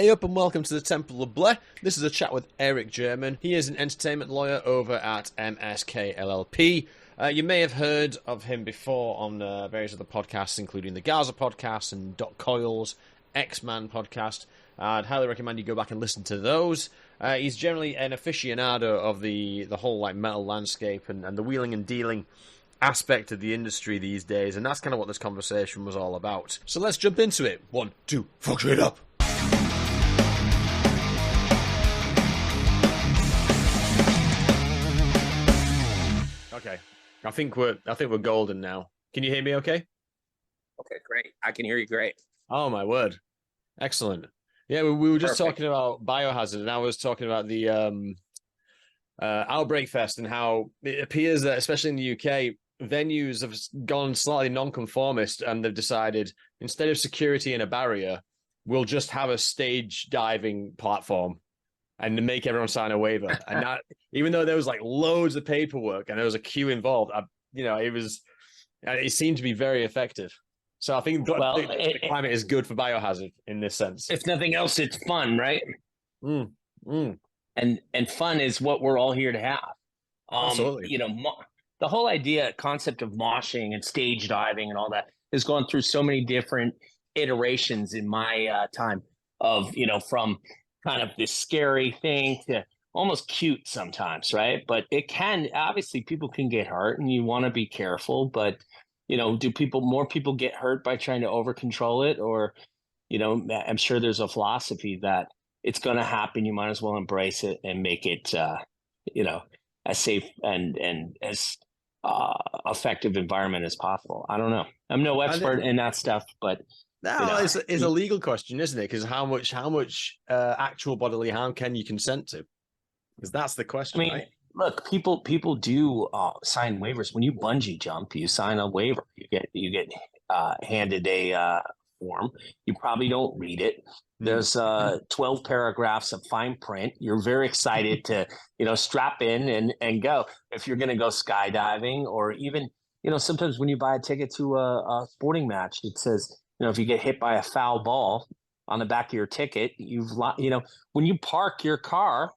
Hey up and welcome to the Temple of Bleh. This is a chat with Eric German. He is an entertainment lawyer over at MSK LLP. You may have heard of him before on various other podcasts, including the Gaza podcast and Doc Coyle's X-Man podcast. I'd highly recommend you go back and listen to those. He's generally an aficionado of the whole like metal landscape and the wheeling and dealing aspect of the industry these days, and that's kind of what this conversation was all about. So let's jump into it. 1, 2, fuck it up. Okay, I think we're golden now. Can you hear me okay? Okay, great. I can hear you great. Oh my word. Excellent. Yeah, we were just Perfect. talking about Biohazard, and I was talking about the Outbreak Fest and how it appears that, especially in the UK, venues have gone slightly non-conformist, and they've decided instead of security and a barrier, we'll just have a stage diving platform and make everyone sign a waiver. And that, even though there was like loads of paperwork and there was a queue involved, it seemed to be very effective. So I think the climate is good for Biohazard in this sense. If nothing else, it's fun, right? And fun is what we're all here to have. Absolutely. The whole concept of moshing and stage diving and all that has gone through so many different iterations in my time of, from kind of this scary thing to almost cute sometimes, right? But it can, obviously people can get hurt and you want to be careful, but do more people get hurt by trying to over control it? Or, I'm sure there's a philosophy that it's going to happen. You might as well embrace it and make it, as safe and as effective environment as possible. I don't know. I'm no expert in that stuff, but it's a legal question, isn't it? Because how much actual bodily harm can you consent to? Because that's the question, right? Look, people do sign waivers. When you bungee jump, you sign a waiver. You get handed a form. You probably don't read it. There's 12 paragraphs of fine print. You're very excited to strap in and go. If you're going to go skydiving, or even sometimes when you buy a ticket to a sporting match, it says if you get hit by a foul ball on the back of your ticket, when you park your car,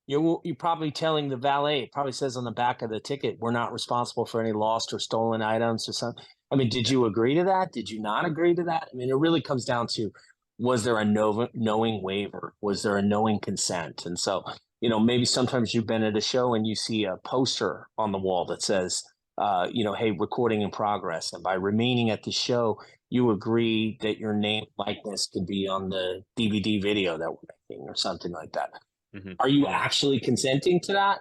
you're probably telling the valet, it probably says on the back of the ticket, we're not responsible for any lost or stolen items or something. Did you agree to that? Did you not agree to that? It really comes down to, was there a knowing waiver? Was there a knowing consent? And so, maybe sometimes you've been at a show and you see a poster on the wall that says, hey, recording in progress. And by remaining at the show, you agree that your name likeness could be on the DVD video that we're making or something like that. Mm-hmm. Are you actually consenting to that?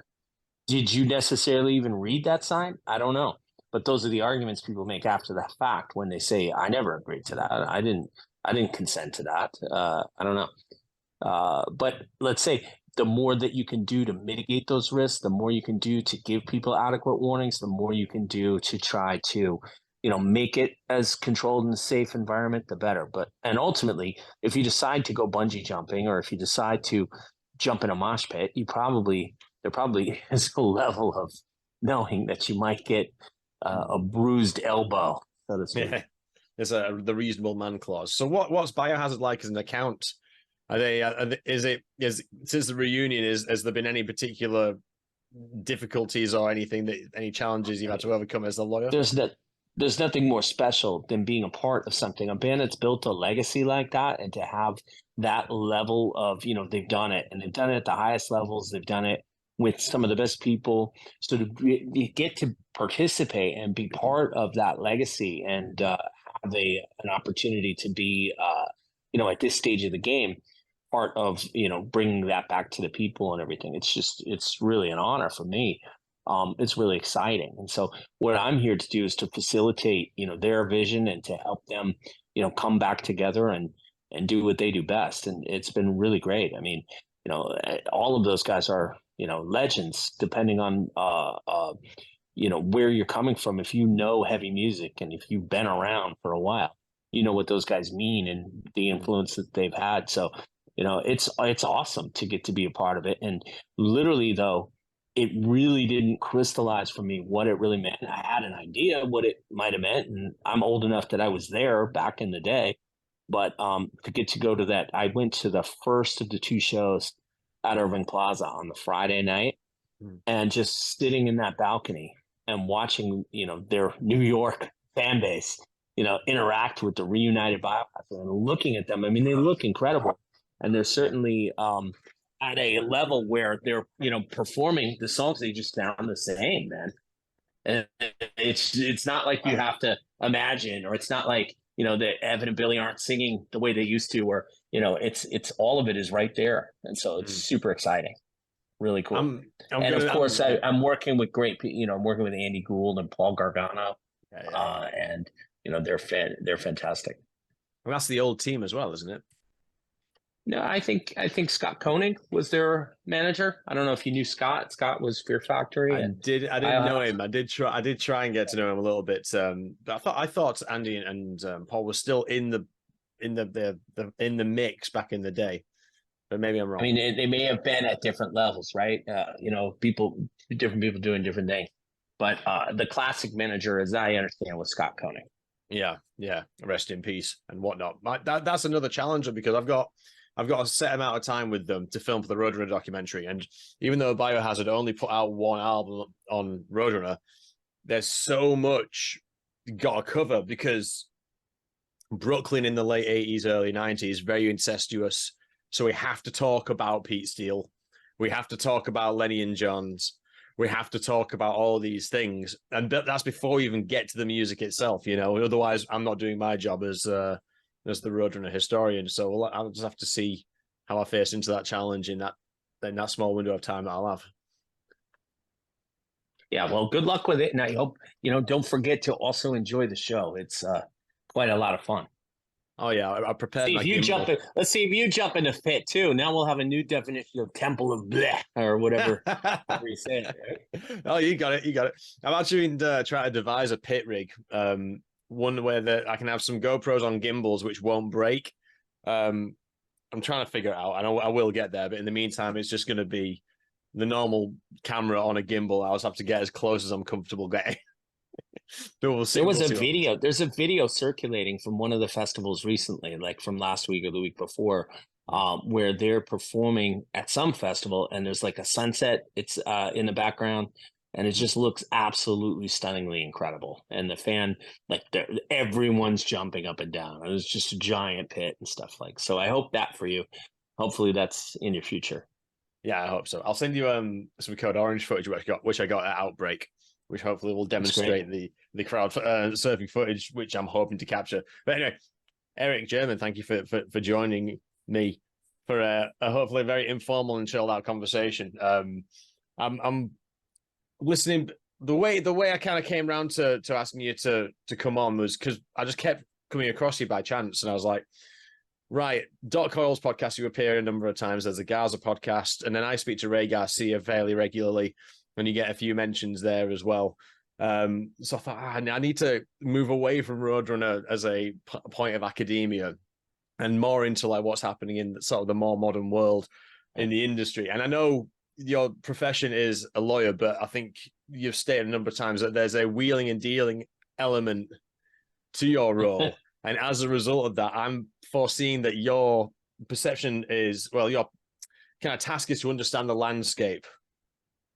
Did you necessarily even read that sign? I don't know. But those are the arguments people make after the fact when they say, I never agreed to that. I didn't consent to that. I don't know. But let's say the more that you can do to mitigate those risks, the more you can do to give people adequate warnings, the more you can do to try to, make it as controlled and safe environment, the better. And ultimately, if you decide to go bungee jumping, or if you decide to jump in a mosh pit, there probably is a level of knowing that you might get a bruised elbow, so to speak. Yeah. There's the reasonable man clause. So what's Biohazard like as an account? Since the reunion, has there been any particular difficulties or any challenges you've had to overcome as a lawyer? There's nothing more special than being a part of something. A band that's built a legacy like that, and to have that level of, they've done it, and they've done it at the highest levels. They've done it with some of the best people. So to get to participate and be part of that legacy and have an opportunity to be, at this stage of the game, part of, bringing that back to the people and everything. It's really an honor for me. It's really exciting. And so what I'm here to do is to facilitate, their vision and to help them, come back together and do what they do best. And it's been really great. All of those guys are, legends, depending on, where you're coming from. If you know heavy music and if you've been around for a while, you know what those guys mean and the influence that they've had. So, it's awesome to get to be a part of it. And literally, though, it really didn't crystallize for me what it really meant. I had an idea what it might have meant, and I'm old enough that I was there back in the day. But to get to go to that, I went to the first of the two shows at Irving Plaza on the Friday night, Mm. and just sitting in that balcony and watching, their New York fan base, interact with the reunited Biohazard and looking at them. I mean, they look incredible, and they're certainly at a level where they're, performing the songs they just sound the same, man. And it's not like you have to imagine, or it's not like, that Evan and Billy aren't singing the way they used to, or, it's all of it is right there. And so it's Mm. super exciting. Really cool. I'm And of gonna. course, I'm working with great, I'm working with Andy Gould and Paul Gargano, Yeah. and they're fantastic. Well, that's the old team as well, isn't it? No, I think Scott Koenig was their manager. I don't know if you knew Scott. Scott was Fear Factory, and I didn't know him. I did try and get to know him a little bit. But I thought Andy and Paul were still in the mix back in the day. But maybe I'm I wrong. mean, they may have been at different levels, right? Different people doing different things. But the classic manager, as I understand, was Scott Koenig. Yeah. Rest in peace and whatnot. That's another challenger because I've got a set amount of time with them to film for the Roadrunner documentary. And even though Biohazard only put out one album on Roadrunner, there's so much got to cover because Brooklyn in the late 80s, early 90s, very incestuous. So we have to talk about Pete Steele. We have to talk about Lenny and Johns. We have to talk about all these things. And that's before we even get to the music itself, Otherwise, I'm not doing my job as the Roadrunner historian. So I'll just have to see how I face into that challenge in that small window of time that I'll have. Yeah, well, good luck with it, and I hope don't forget to also enjoy the show. It's quite a lot of fun. Oh yeah, I prepared See my if you jump gimbal. in. Let's see if you jump in the fit too. Now we'll have a new definition of Temple of Bleh or whatever you say. Right? Oh, you got it. I'm actually trying to devise a pit rig, one where I can have some GoPros on gimbals which won't break. I'm trying to figure it out. I know I will get there, but in the meantime, it's just going to be the normal camera on a gimbal. I'll just have to get as close as I'm comfortable getting. There's a video circulating from one of the festivals recently, like from last week or the week before, where they're performing at some festival, and there's like a sunset. It's in the background, and it just looks absolutely stunningly incredible. And the fan, like everyone's jumping up and down. It's just a giant pit and stuff like. So I hope that for you. Hopefully that's in your future. Yeah, I hope so. I'll send you some Code Orange footage which I got at Outbreak, which hopefully will demonstrate the crowd surfing footage, which I'm hoping to capture. But anyway, Eric German, thank you for joining me for a hopefully very informal and chilled out conversation. I'm listening. The way I kind of came around to asking you to come on was because I just kept coming across you by chance, and I was like, right, Doc Coyle's podcast, you appear a number of times. There's the Gaza podcast, and then I speak to Ray Garcia fairly regularly, and you get a few mentions there as well. So I thought, I need to move away from Roadrunner as a point of academia and more into like what's happening in sort of the more modern world in the industry. And I know your profession is a lawyer, but I think you've stated a number of times that there's a wheeling and dealing element to your role. And as a result of that, I'm foreseeing that your perception is, well, your kind of task is to understand the landscape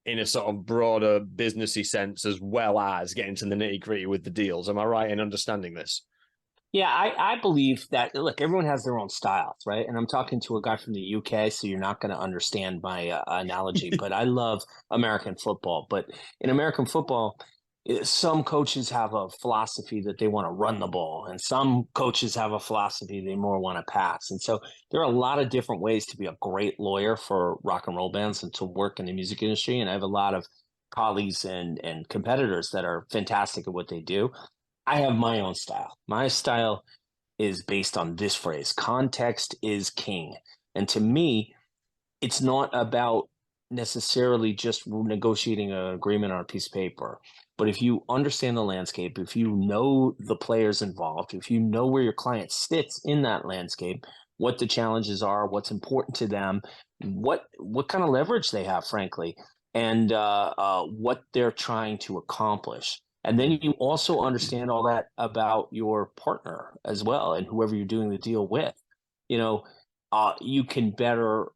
in a sort of broader businessy sense, as well as getting to the nitty gritty with the deals. Am I right in understanding this? Yeah, I believe that, look, everyone has their own styles, right? And I'm talking to a guy from the UK, so you're not going to understand my analogy, but I love American football. But in American football, some coaches have a philosophy that they want to run the ball, and some coaches have a philosophy they more want to pass. And so there are a lot of different ways to be a great lawyer for rock and roll bands and to work in the music industry. And I have a lot of colleagues and competitors that are fantastic at what they do. I have my own style. My style is based on this phrase: context is king. And to me, it's not about necessarily just negotiating an agreement on a piece of paper. But if you understand the landscape, if you know the players involved, if you know where your client sits in that landscape, what the challenges are, what's important to them, what kind of leverage they have, frankly, and what they're trying to accomplish. And then you also understand all that about your partner as well, and whoever you're doing the deal with. You know, you can better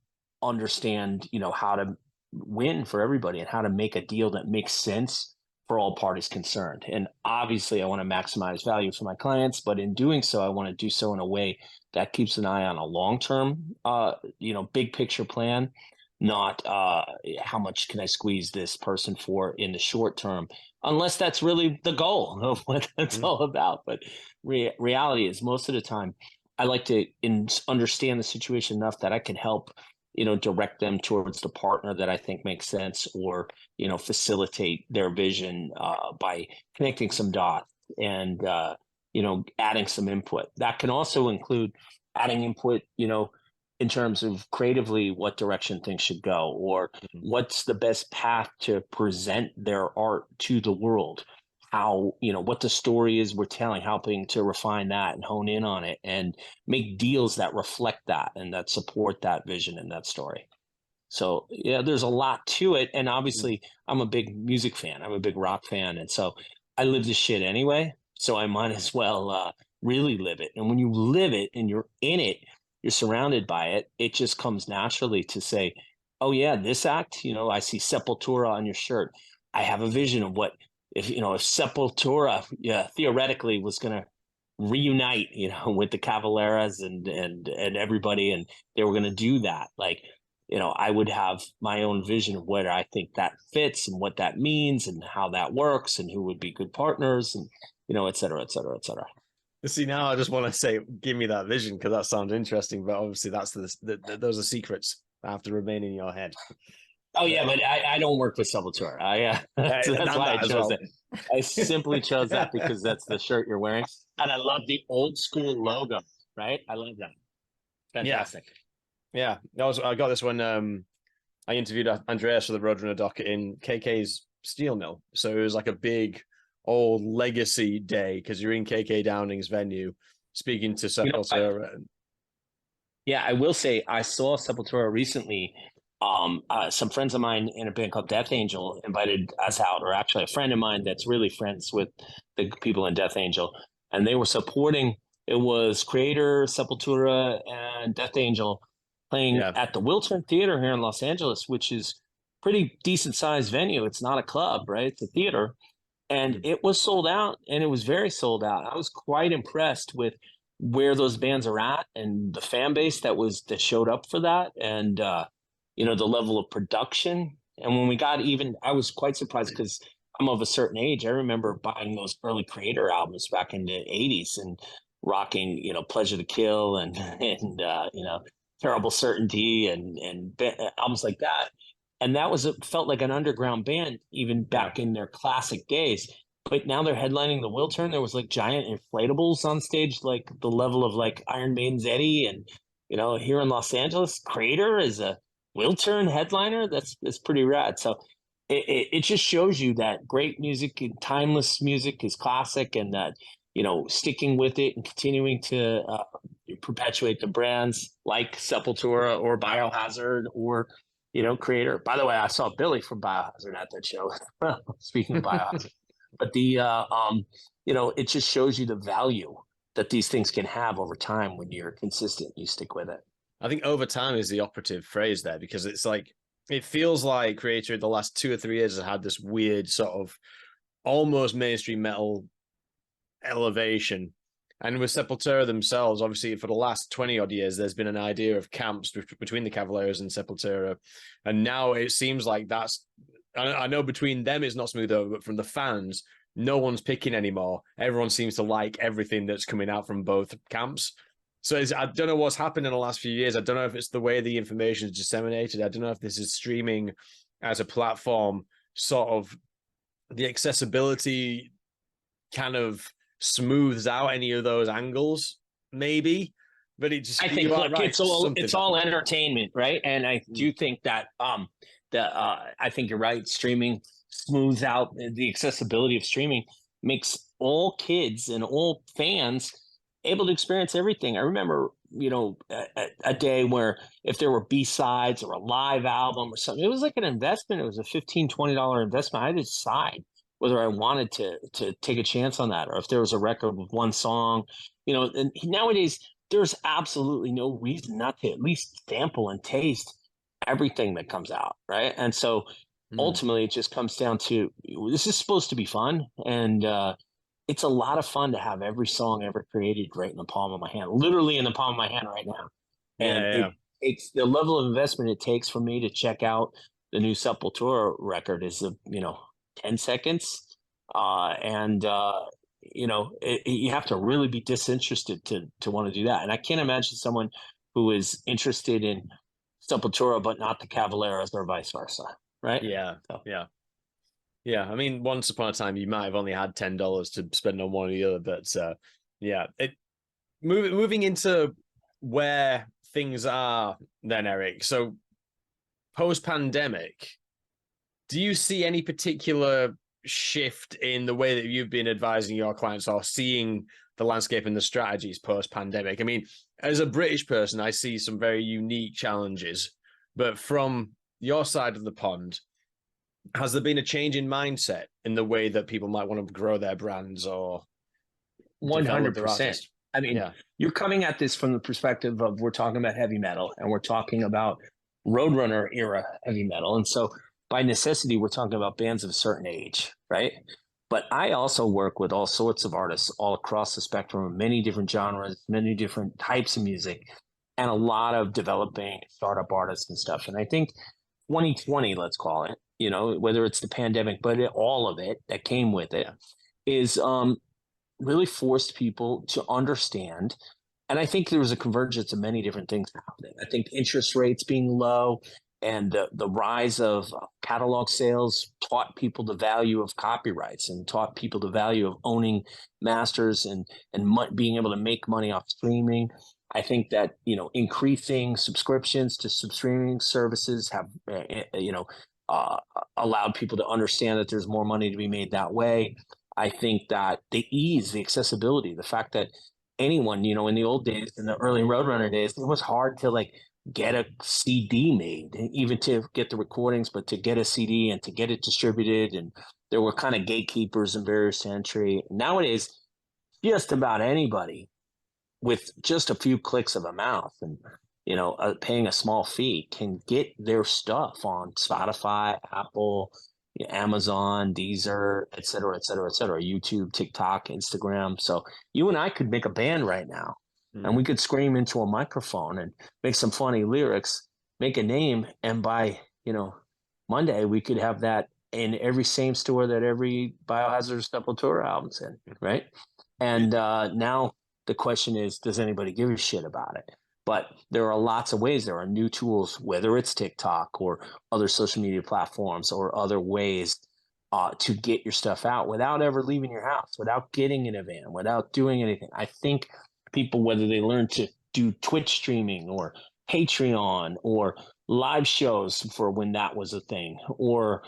understand, how to win for everybody and how to make a deal that makes sense for all parties concerned. And obviously, I want to maximize value for my clients, but in doing so, I want to do so in a way that keeps an eye on a long term, big picture plan, not how much can I squeeze this person for in the short term, unless that's really the goal of what that's all about. But reality is, most of the time, I like to understand the situation enough that I can help, direct them towards the partner that I think makes sense, or, facilitate their vision by connecting some dots and, adding some input. That can also include adding input, in terms of creatively what direction things should go, or what's the best path to present their art to the world, how, what the story is we're telling, helping to refine that and hone in on it and make deals that reflect that and that support that vision and that story. So yeah, there's a lot to it. And obviously I'm a big music fan. I'm a big rock fan. And so I live this shit anyway. So I might as well really live it. And when you live it and you're in it, you're surrounded by it, it just comes naturally to say, oh yeah, this act, I see Sepultura on your shirt. I have a vision of what, if Sepultura, theoretically was going to reunite, with the Cavaleras and everybody, and they were going to do that. Like, I would have my own vision of where I think that fits and what that means and how that works and who would be good partners and, et cetera, et cetera, et cetera. See, now I just want to say, give me that vision, because that sounds interesting. But obviously, that's those are secrets that have to remain in your head. Oh yeah, but I don't work with Sepultura. That's why I chose it. I simply chose that because that's the shirt you're wearing, and I love the old school logo. Right, I love that. Fantastic. Yeah. I got this when I interviewed Andreas for the Roadrunner doc in KK's steel mill. So it was like a big old legacy day, because you're in KK Downing's venue speaking to Sepultura. Yeah, I will say I saw Sepultura recently. Some friends of mine in a band called Death Angel invited us out, or actually a friend of mine that's really friends with the people in Death Angel, and they were supporting. It was Creator, Sepultura, and Death Angel playing at the Wiltern Theater here in Los Angeles, which is pretty decent sized venue. It's not a club, right? It's a theater. And it was sold out, and it was very sold out. I was quite impressed with where those bands are at and the fan base that showed up for that, and the level of production. And when we got I was quite surprised because I'm of a certain age. I remember buying those early Creator albums back in the '80s and rocking, Pleasure to Kill and Terrible Certainty and albums like that. And that felt like an underground band even back in their classic days. But now they're headlining the Wiltern. There was like giant inflatables on stage, like the level of like Iron Maiden's Eddie. And, here in Los Angeles, Creator is a Wiltern headliner. That's pretty rad. So it just shows you that great music and timeless music is classic, and that, sticking with it and continuing to perpetuate the brands like Sepultura or Biohazard or Creator. By the way, I saw Billy from Biohazard at that show. Speaking of Biohazard, but it just shows you the value that these things can have over time when you're consistent. You stick with it. I think over time is the operative phrase there, because it's like, it feels like Creator in the last 2 or 3 years has had this weird sort of almost mainstream metal elevation. And with Sepultura themselves, obviously, for the last 20 odd years, there's been an idea of camps between the Cavaleros and Sepultura. And now it seems like I know between them it's not smooth over, but from the fans, no one's picking anymore. Everyone seems to like everything that's coming out from both camps. So I don't know what's happened in the last few years. I don't know if it's the way the information is disseminated. I don't know if this is streaming as a platform, sort of the accessibility kind of smooths out any of those angles, maybe. But it just, I think, look, right, it's all entertainment, right? And I do think that I think you're right. Streaming smooths out the accessibility of streaming, makes all kids and all fans able to experience everything. I remember, a day where if there were B-sides or a live album or something, it was like an investment. It was a $15, $20 investment. I just sighed whether I wanted to take a chance on that, or if there was a record with one song, and nowadays there's absolutely no reason not to at least sample and taste everything that comes out, right? And so Mm. ultimately it just comes down to, this is supposed to be fun, and it's a lot of fun to have every song ever created right in the palm of my hand, literally in the palm of my hand right now. And Yeah, it yeah. takes the level of investment it takes for me to check out the new Sepultura record is 10 seconds. And you have to really be disinterested to want to do that. And I can't imagine someone who is interested in Sepultura but not the Cavalieras, or vice versa, right? Yeah, So yeah. Yeah, I mean, once upon a time, you might have only had $10 to spend on one or the other, but yeah, moving into where things are then, Eric. So post-pandemic, do you see any particular shift in the way that you've been advising your clients or seeing the landscape and the strategies post-pandemic? I mean, as a British person, I see some very unique challenges, but from your side of the pond, has there been a change in mindset in the way that people might want to grow their brands or develop their 100%. artists? I mean, Yeah. you're coming at this from the perspective of, we're talking about heavy metal and we're talking about Roadrunner era heavy metal. And so by necessity, we're talking about bands of a certain age, right? But I also work with all sorts of artists all across the spectrum of many different genres, many different types of music, and a lot of developing startup artists and stuff. And I think 2020, let's call it, whether it's the pandemic, but all of it that came with it, Yeah. is really forced people to understand. And I think there was a convergence of many different things happening. I think interest rates being low and the rise of catalog sales taught people the value of copyrights and taught people the value of owning masters and being able to make money off streaming. I think that increasing subscriptions to streaming services have uh, allowed people to understand that there's more money to be made that way. I think that the ease, the accessibility, the fact that anyone, in the old days, in the early Roadrunner days, it was hard to get a CD made, even to get the recordings, but to get a CD and to get it distributed. And there were kind of gatekeepers in various century. Nowadays, just about anybody with just a few clicks of a mouse and paying a small fee can get their stuff on Spotify, Apple, Amazon, Deezer, et cetera, et cetera, et cetera, YouTube, TikTok, Instagram. So you and I could make a band right now, and we Mm. could scream into a microphone and make some funny lyrics, make a name, and by Monday we could have that in every same store that every Biohazard Sepultura album's in, right? And now the question is, does anybody give a shit about it? But there are lots of ways. There are new tools, whether it's TikTok or other social media platforms or other ways to get your stuff out without ever leaving your house, without getting in a van, without doing anything. I think people, whether they learn to do Twitch streaming or Patreon or live shows for when that was a thing, or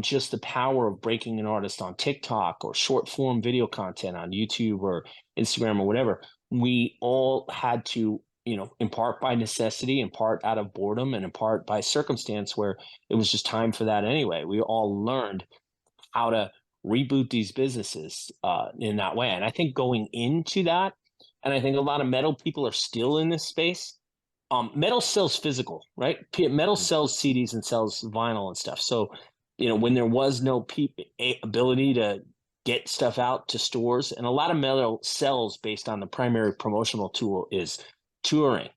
just the power of breaking an artist on TikTok or short form video content on YouTube or Instagram or whatever. We all had to, in part by necessity, in part out of boredom, and in part by circumstance where it was just time for that anyway. We all learned how to reboot these businesses in that way. And I think going into that, and I think a lot of metal people are still in this space. Metal sells physical, right? Metal Mm. sells CDs and sells vinyl and stuff. So, when there was no ability to get stuff out to stores, and a lot of metal sells based on the primary promotional tool is touring.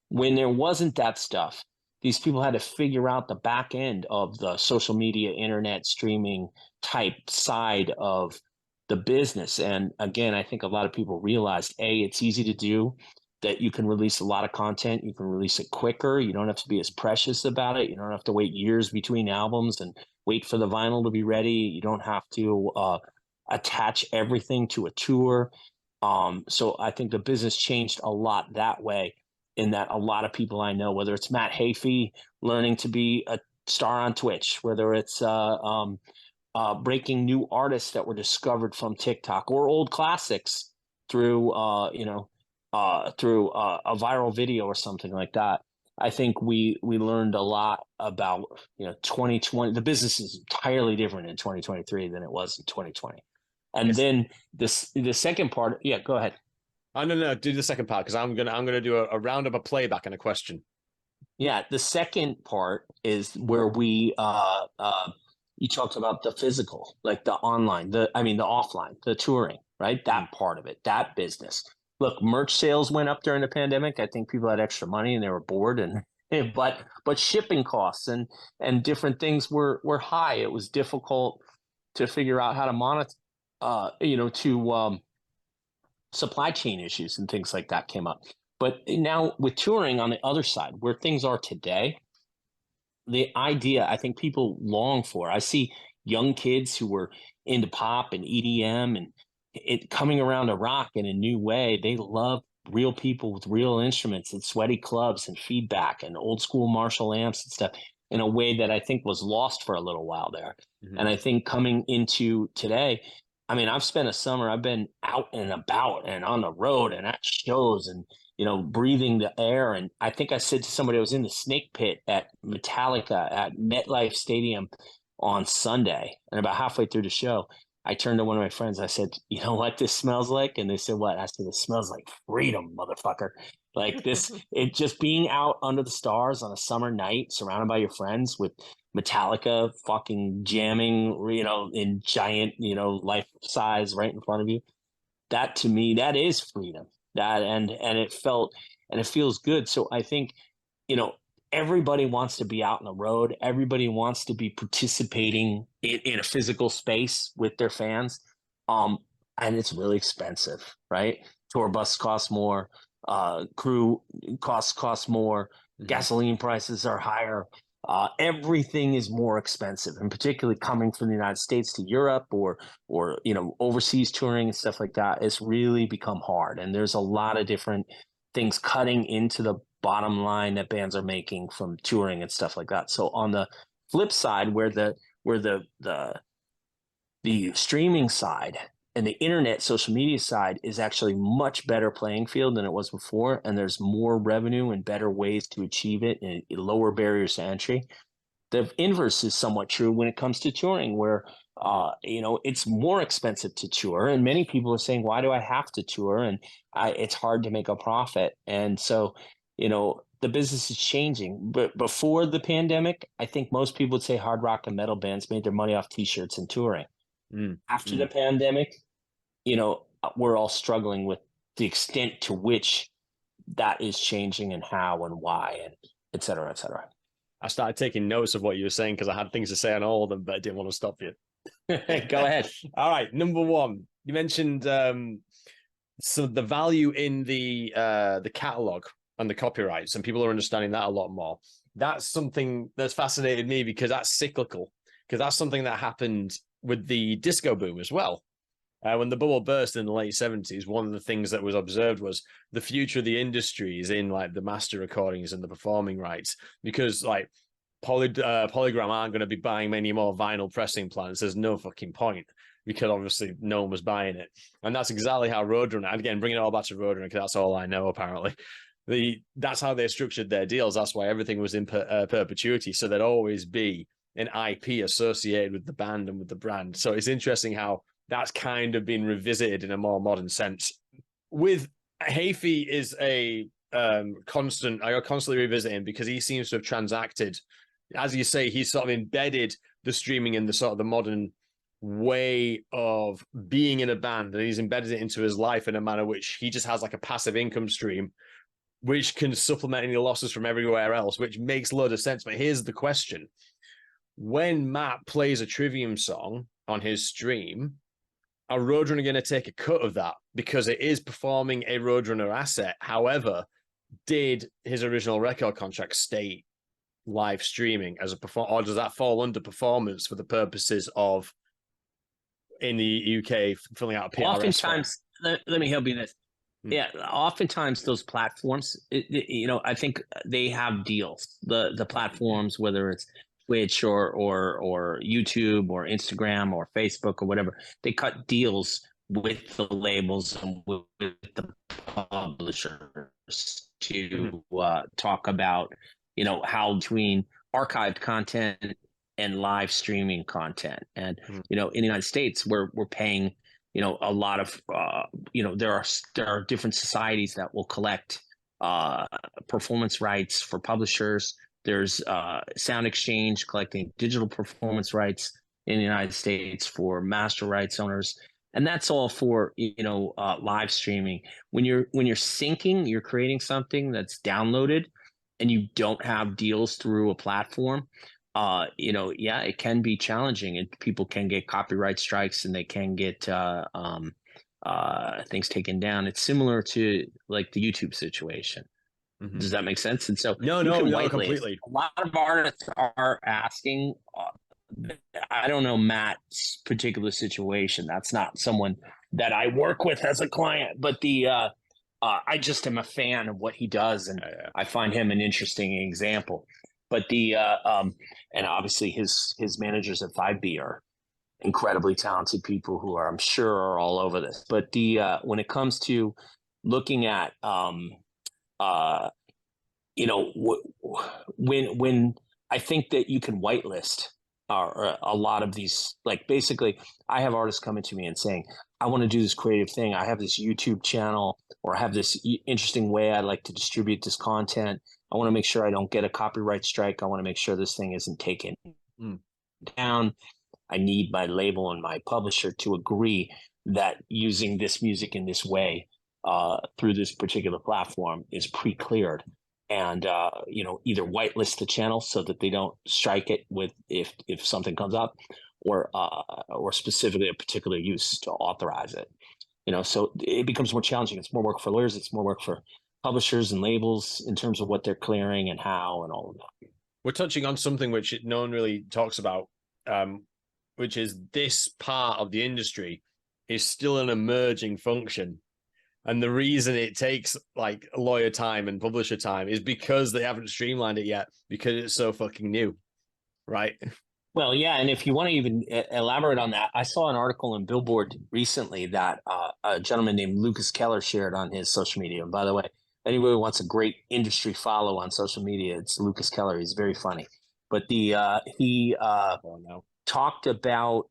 When there wasn't that stuff, these people had to figure out the back end of the social media, internet streaming type side of the business. And again, I think a lot of people realized, it's easy to do, that you can release a lot of content. You can release it quicker. You don't have to be as precious about it. You don't have to wait years between albums and wait for the vinyl to be ready. You don't have to attach everything to a tour. So I think the business changed a lot that way, in that a lot of people I know, whether it's Matt Hafey learning to be a star on Twitch, whether it's breaking new artists that were discovered from TikTok, or old classics through through a viral video or something like that. I think we learned a lot about 2020. The business is entirely different in 2023 than it was in 2020. And then the second part, yeah, go ahead. Oh, no, do the second part because I'm gonna do a round of a playback and a question. Yeah, the second part is where we you talked about the physical, like the online, the offline, the touring, right? That part of it, that business. Look, merch sales went up during the pandemic. I think people had extra money and they were bored, and but shipping costs and different things were high. It was difficult to figure out how to monitor, to supply chain issues and things like that came up. But now with touring on the other side, where things are today, the idea I think people long for. I see young kids who were into pop and EDM and it coming around to rock in a new way. They love real people with real instruments and sweaty clubs and feedback and old school Marshall amps and stuff in a way that I think was lost for a little while there. Mm-hmm. And I think coming into today, I mean, I've spent a summer, I've been out and about and on the road and at shows and, breathing the air. And I think I said to somebody, I was in the snake pit at Metallica at MetLife Stadium on Sunday. And about halfway through the show, I turned to one of my friends. I said, you know what this smells like? And they said, what? I said, it smells like freedom, motherfucker. Like this, it just being out under the stars on a summer night, surrounded by your friends with Metallica fucking jamming, in giant, life size right in front of you. That to me, that is freedom. That and it felt and it feels good. So I think, everybody wants to be out on the road. Everybody wants to be participating in a physical space with their fans. And it's really expensive, right? Tour bus costs more, crew costs more, gasoline prices are higher. Everything is more expensive, and particularly coming from the United States to Europe or overseas touring and stuff like that, it's really become hard. And there's a lot of different things cutting into the bottom line that bands are making from touring and stuff like that. So on the flip side, where the streaming side and the internet social media side is actually much better playing field than it was before, and there's more revenue and better ways to achieve it and lower barriers to entry. The inverse is somewhat true when it comes to touring, where it's more expensive to tour, and many people are saying, why do I have to tour? And it's hard to make a profit. And so the business is changing. But before the pandemic, I think most people would say hard rock and metal bands made their money off t-shirts and touring. After the pandemic, we're all struggling with the extent to which that is changing and how and why and et cetera, et cetera. I started taking notes of what you were saying because I had things to say on all of them, but I didn't want to stop you. Go ahead. All right. Number one, you mentioned so the value in the catalog and the copyrights, and people are understanding that a lot more. That's something that's fascinated me because that's cyclical, because that's something that happened with the disco boom as well. When the bubble burst in the late 70s, one of the things that was observed was the future of the industry is in like the master recordings and the performing rights, because like Polygram aren't going to be buying many more vinyl pressing plants. There's no fucking point, because obviously no one was buying it. And that's exactly how Roadrunner, again, bringing it all back to Roadrunner, because that's all I know apparently. That's how they structured their deals. That's why everything was in perpetuity. So there'd always be an IP associated with the band and with the brand. So it's interesting how that's kind of been revisited in a more modern sense. With Hafey is a constant, I constantly revisit him because he seems to have transacted, as you say, he's sort of embedded the streaming in the sort of the modern way of being in a band, and he's embedded it into his life in a manner which he just has like a passive income stream, which can supplement any losses from everywhere else, which makes a load of sense. But here's the question. When Matt plays a Trivium song on his stream, are Roadrunner going to take a cut of that because it is performing a Roadrunner asset? However, did his original record contract state live streaming as a perform, or does that fall under performance for the purposes of in the UK filling out a PRS? Oftentimes, let me help you in this. Yeah, oftentimes those platforms, I think they have deals. The platforms, whether it's Twitch or YouTube or Instagram or Facebook or whatever, they cut deals with the labels and with the publishers to talk about, how between archived content and live streaming content. And, in the United States, we're paying, a lot of, there are different societies that will collect performance rights for publishers. There's Sound Exchange collecting digital performance rights in the United States for master rights owners, and that's all for live streaming. When you're syncing, you're creating something that's downloaded, and you don't have deals through a platform. It can be challenging, and people can get copyright strikes, and they can get things taken down. It's similar to like the YouTube situation. Does that make sense? And so no, completely. A lot of artists are asking. I don't know Matt's particular situation. That's not someone that I work with as a client, but I just am a fan of what he does, and I find him an interesting example. But and obviously his managers at 5B are incredibly talented people who I'm sure are all over this. But when it comes to looking at when I think that you can whitelist a lot of these, like basically I have artists coming to me and saying, I want to do this creative thing. I have this YouTube channel, or I have this interesting way I'd like to distribute this content. I want to make sure I don't get a copyright strike. I want to make sure this thing isn't taken down. I need my label and my publisher to agree that using this music in this way through this particular platform is pre-cleared, and either whitelist the channel so that they don't strike it with if something comes up, or specifically a particular use to authorize it. So it becomes more challenging. It's more work for lawyers. It's more work for publishers and labels in terms of what they're clearing and how and all of that. We're touching on something which no one really talks about, which is this part of the industry is still an emerging function. And the reason it takes like lawyer time and publisher time is because they haven't streamlined it yet, because it's so fucking new, right? Well, yeah, and if you want to even elaborate on that, I saw an article in Billboard recently that a gentleman named Lucas Keller shared on his social media. And by the way, anybody who wants a great industry follow on social media, it's Lucas Keller. He's very funny. But he talked about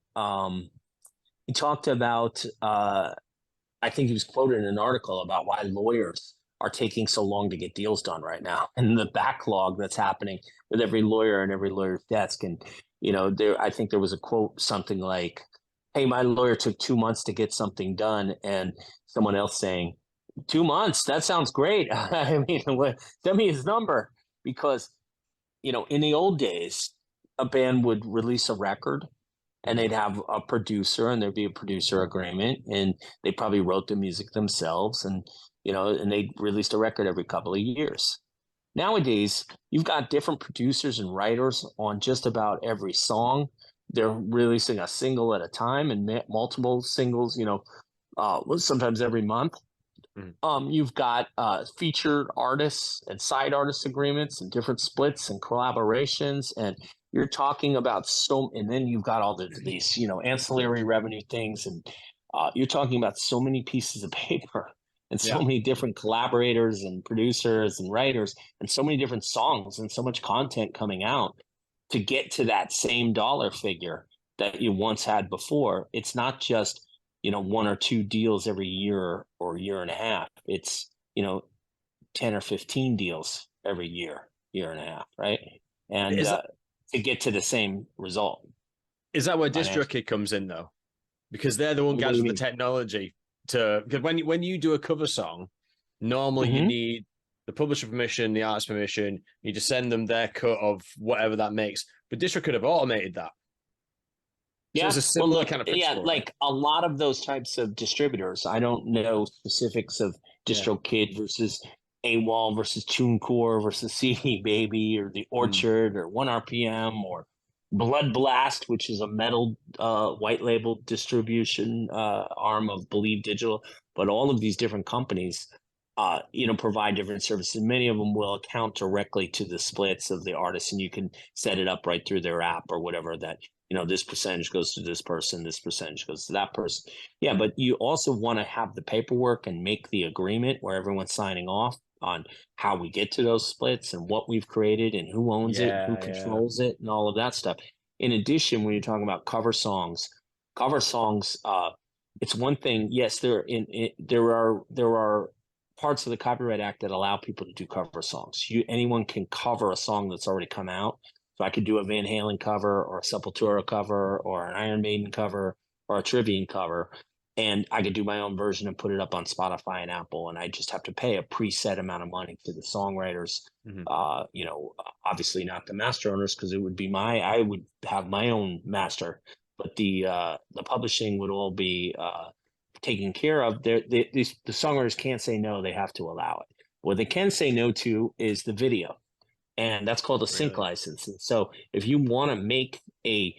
I think he was quoted in an article about why lawyers are taking so long to get deals done right now, and the backlog that's happening with every lawyer and every lawyer's desk. And I think there was a quote something like, "Hey, my lawyer took 2 months to get something done," and someone else saying, 2 months? That sounds great. I mean, send me his number. Because in the old days, a band would release a record, and they'd have a producer, and there'd be a producer agreement, and they probably wrote the music themselves, and and they released a record every couple of years. Nowadays, you've got different producers and writers on just about every song. They're releasing a single at a time and multiple singles, sometimes every month. You've got featured artists and side artist agreements and different splits and collaborations, and you're talking about and then you've got all these ancillary revenue things, and you're talking about so many pieces of paper and so many different collaborators and producers and writers and so many different songs and so much content coming out to get to that same dollar figure that you once had before. It's not just 1 or 2 deals every year or year and a half. It's 10 or 15 deals every year and a half, right? And to get to the same result. Is that where DistroKid comes in, though? Because they're the one guys with the technology because when you do a cover song, normally you need the publisher permission, the artist permission. You need to send them their cut of whatever that makes. But Distro could have automated that. So it's a similar kind of principle. Yeah, like a lot of those types of distributors. I don't know specifics of DistroKid versus AWOL versus TuneCore versus CD Baby or The Orchard or 1RPM or Blood Blast, which is a metal white label distribution arm of Believe Digital. But all of these different companies, provide different services. Many of them will account directly to the splits of the artists, and you can set it up right through their app or whatever that, this percentage goes to this person, this percentage goes to that person. Yeah, but you also want to have the paperwork and make the agreement where everyone's signing off on how we get to those splits and what we've created and who owns it and who Yeah. controls it and all of that stuff. In addition, when you're talking about cover songs, it's one thing. Yes, there are parts of the Copyright Act that allow people to do cover songs. Anyone can cover a song that's already come out. So I could do a Van Halen cover or a Sepultura cover or an Iron Maiden cover or a Trivium cover. And I could do my own version and put it up on Spotify and Apple. And I just have to pay a preset amount of money to the songwriters. Mm-hmm. Obviously not the master owners, because it would be I would have my own master, but the publishing would all be taken care of. The songwriters can't say no; they have to allow it. What they can say no to is the video, and that's called a sync license. And so, if you want to make a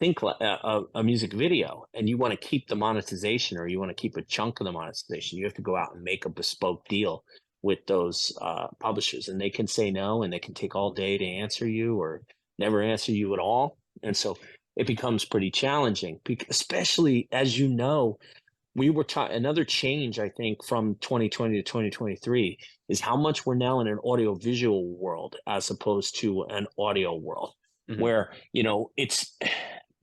a music video and you want to keep the monetization, or you want to keep a chunk of the monetization, you have to go out and make a bespoke deal with those publishers, and they can say no, and they can take all day to answer you or never answer you at all. And so it becomes pretty challenging, especially as you know, we were another change, I think, from 2020 to 2023 is how much we're now in an audio visual world as opposed to an audio world, where, it's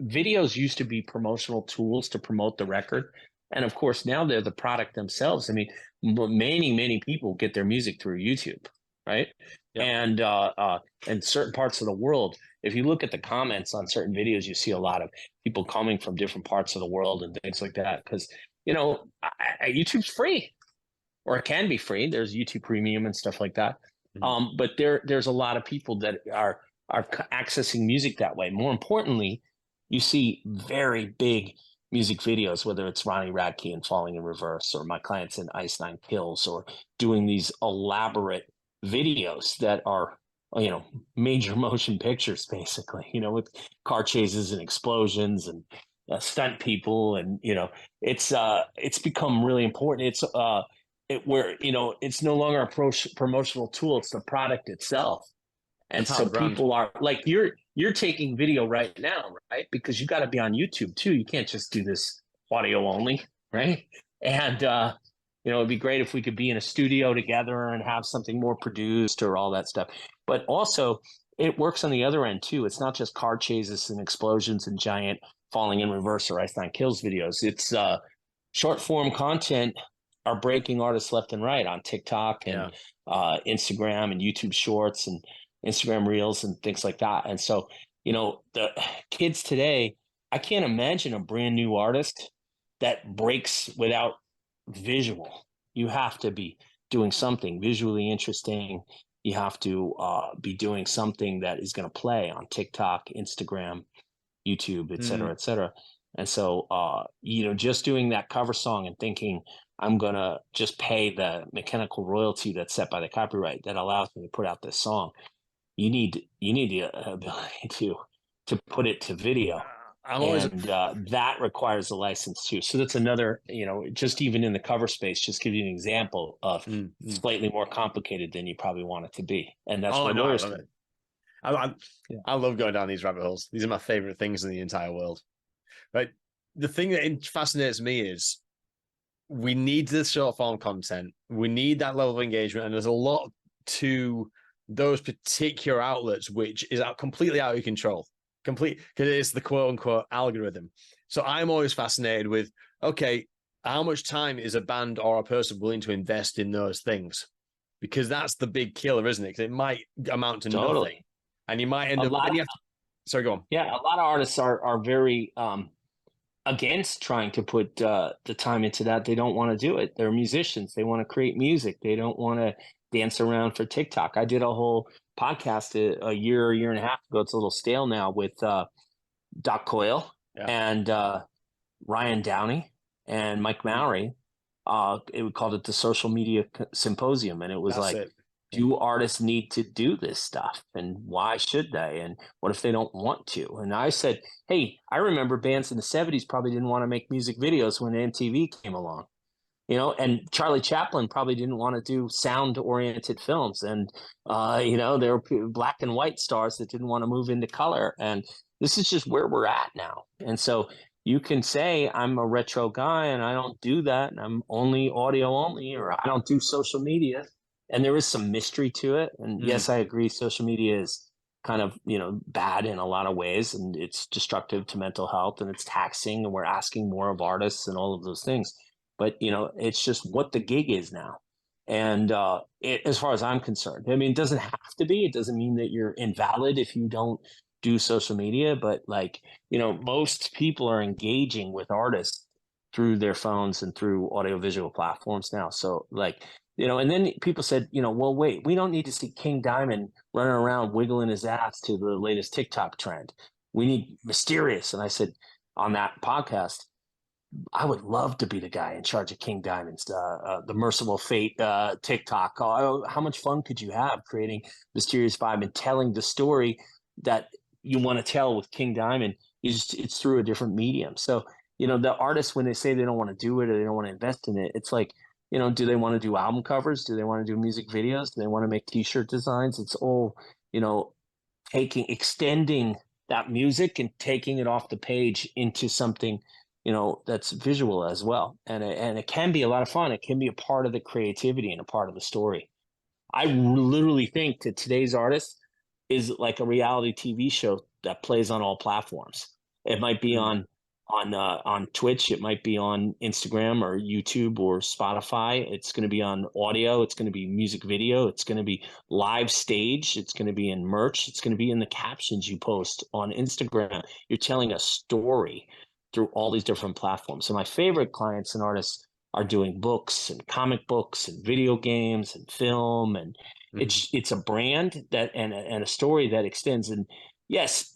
videos used to be promotional tools to promote the record. And of course, now they're the product themselves. I mean, many people get their music through YouTube, right? Yep. And certain parts of the world, if you look at the comments on certain videos, you see a lot of people coming from different parts of the world and things like that. Because, YouTube's free, or it can be free. There's YouTube Premium and stuff like that. But there's a lot of people that are accessing music that way. More importantly, you see very big music videos, whether it's Ronnie Radke and Falling in Reverse, or my clients in Ice Nine Kills, or doing these elaborate videos that are, major motion pictures, basically, with car chases and explosions and stunt people. And, it's become really important. It's it's no longer a promotional tool. It's the product itself. And so people are like, you're taking video right now, right? Because you got to be on YouTube too. You can't just do this audio only, right? And it'd be great if we could be in a studio together and have something more produced or all that stuff. But also, it works on the other end too. It's not just car chases and explosions and giant Falling in Reverse or Ice Nine Kills videos. It's short form content are breaking artists left and right on TikTok and Instagram and YouTube Shorts and Instagram Reels and things like that. And so, the kids today, I can't imagine a brand new artist that breaks without visual. You have to be doing something visually interesting. You have to be doing something that is going to play on TikTok, Instagram, YouTube, et cetera, et cetera. And so, just doing that cover song and thinking, I'm going to just pay the mechanical royalty that's set by the copyright that allows me to put out this song. You need the ability to put it to video. That requires a license too. So that's another, just even in the cover space, just give you an example of slightly more complicated than you probably want it to be. And that's what lawyers do. I love going down these rabbit holes. These are my favorite things in the entire world. But the thing that fascinates me is we need this short form content. We need that level of engagement. And there's a lot to those particular outlets, which is completely out of your control. Because it's the quote unquote algorithm. So I'm always fascinated with, okay, how much time is a band or a person willing to invest in those things? Because that's the big killer, isn't it? Because it might amount to nothing. And you might end up. Sorry, go on. Yeah, a lot of artists are very against trying to put the time into that. They don't want to do it. They're musicians. They want to create music. They don't want to dance around for TikTok. I did a whole podcast a year and a half ago. It's a little stale now with Doc Coyle and Ryan Downey and Mike Mowry. We called it the Social Media Symposium. And it was do artists need to do this stuff? And why should they? And what if they don't want to? And I said, hey, I remember bands in the 70s probably didn't want to make music videos when MTV came along. And Charlie Chaplin probably didn't want to do sound-oriented films. And, there were black and white stars that didn't want to move into color. And this is just where we're at now. And so you can say, I'm a retro guy and I don't do that. And I'm only audio only, or I don't do social media. and there is some mystery to it. And Mm. yes, I agree. Social media is kind of, bad in a lot of ways, and it's destructive to mental health, and it's taxing, and we're asking more of artists and all of those things. But, it's just what the gig is now. And as far as I'm concerned, I mean, it doesn't have to be. It doesn't mean that you're invalid if you don't do social media, but like, most people are engaging with artists through their phones and through audiovisual platforms now. So like, and then people said, well, wait, we don't need to see King Diamond running around wiggling his ass to the latest TikTok trend. We need Mysterious. And I said on that podcast, I would love to be the guy in charge of King Diamond's, the Merciful Fate TikTok. How much fun could you have creating Mysterious Vibe and telling the story that you want to tell with King Diamond? It's through a different medium. So, the artists, when they say they don't want to do it or they don't want to invest in it, it's like, do they want to do album covers? Do they want to do music videos? Do they want to make T-shirt designs? It's all, extending that music and taking it off the page into something that's visual as well, and it can be a lot of fun. It can be a part of the creativity and a part of the story. I literally think that today's artist is like a reality TV show that plays on all platforms. It might be on Twitch, it might be on Instagram or YouTube or Spotify. It's going to be on audio, it's going to be music video, it's going to be live stage, it's going to be in merch, it's going to be in the captions you post on Instagram. You're telling a story through all these different platforms. So my favorite clients and artists are doing books and comic books and video games and film, and it's a brand that and a story that extends. And yes,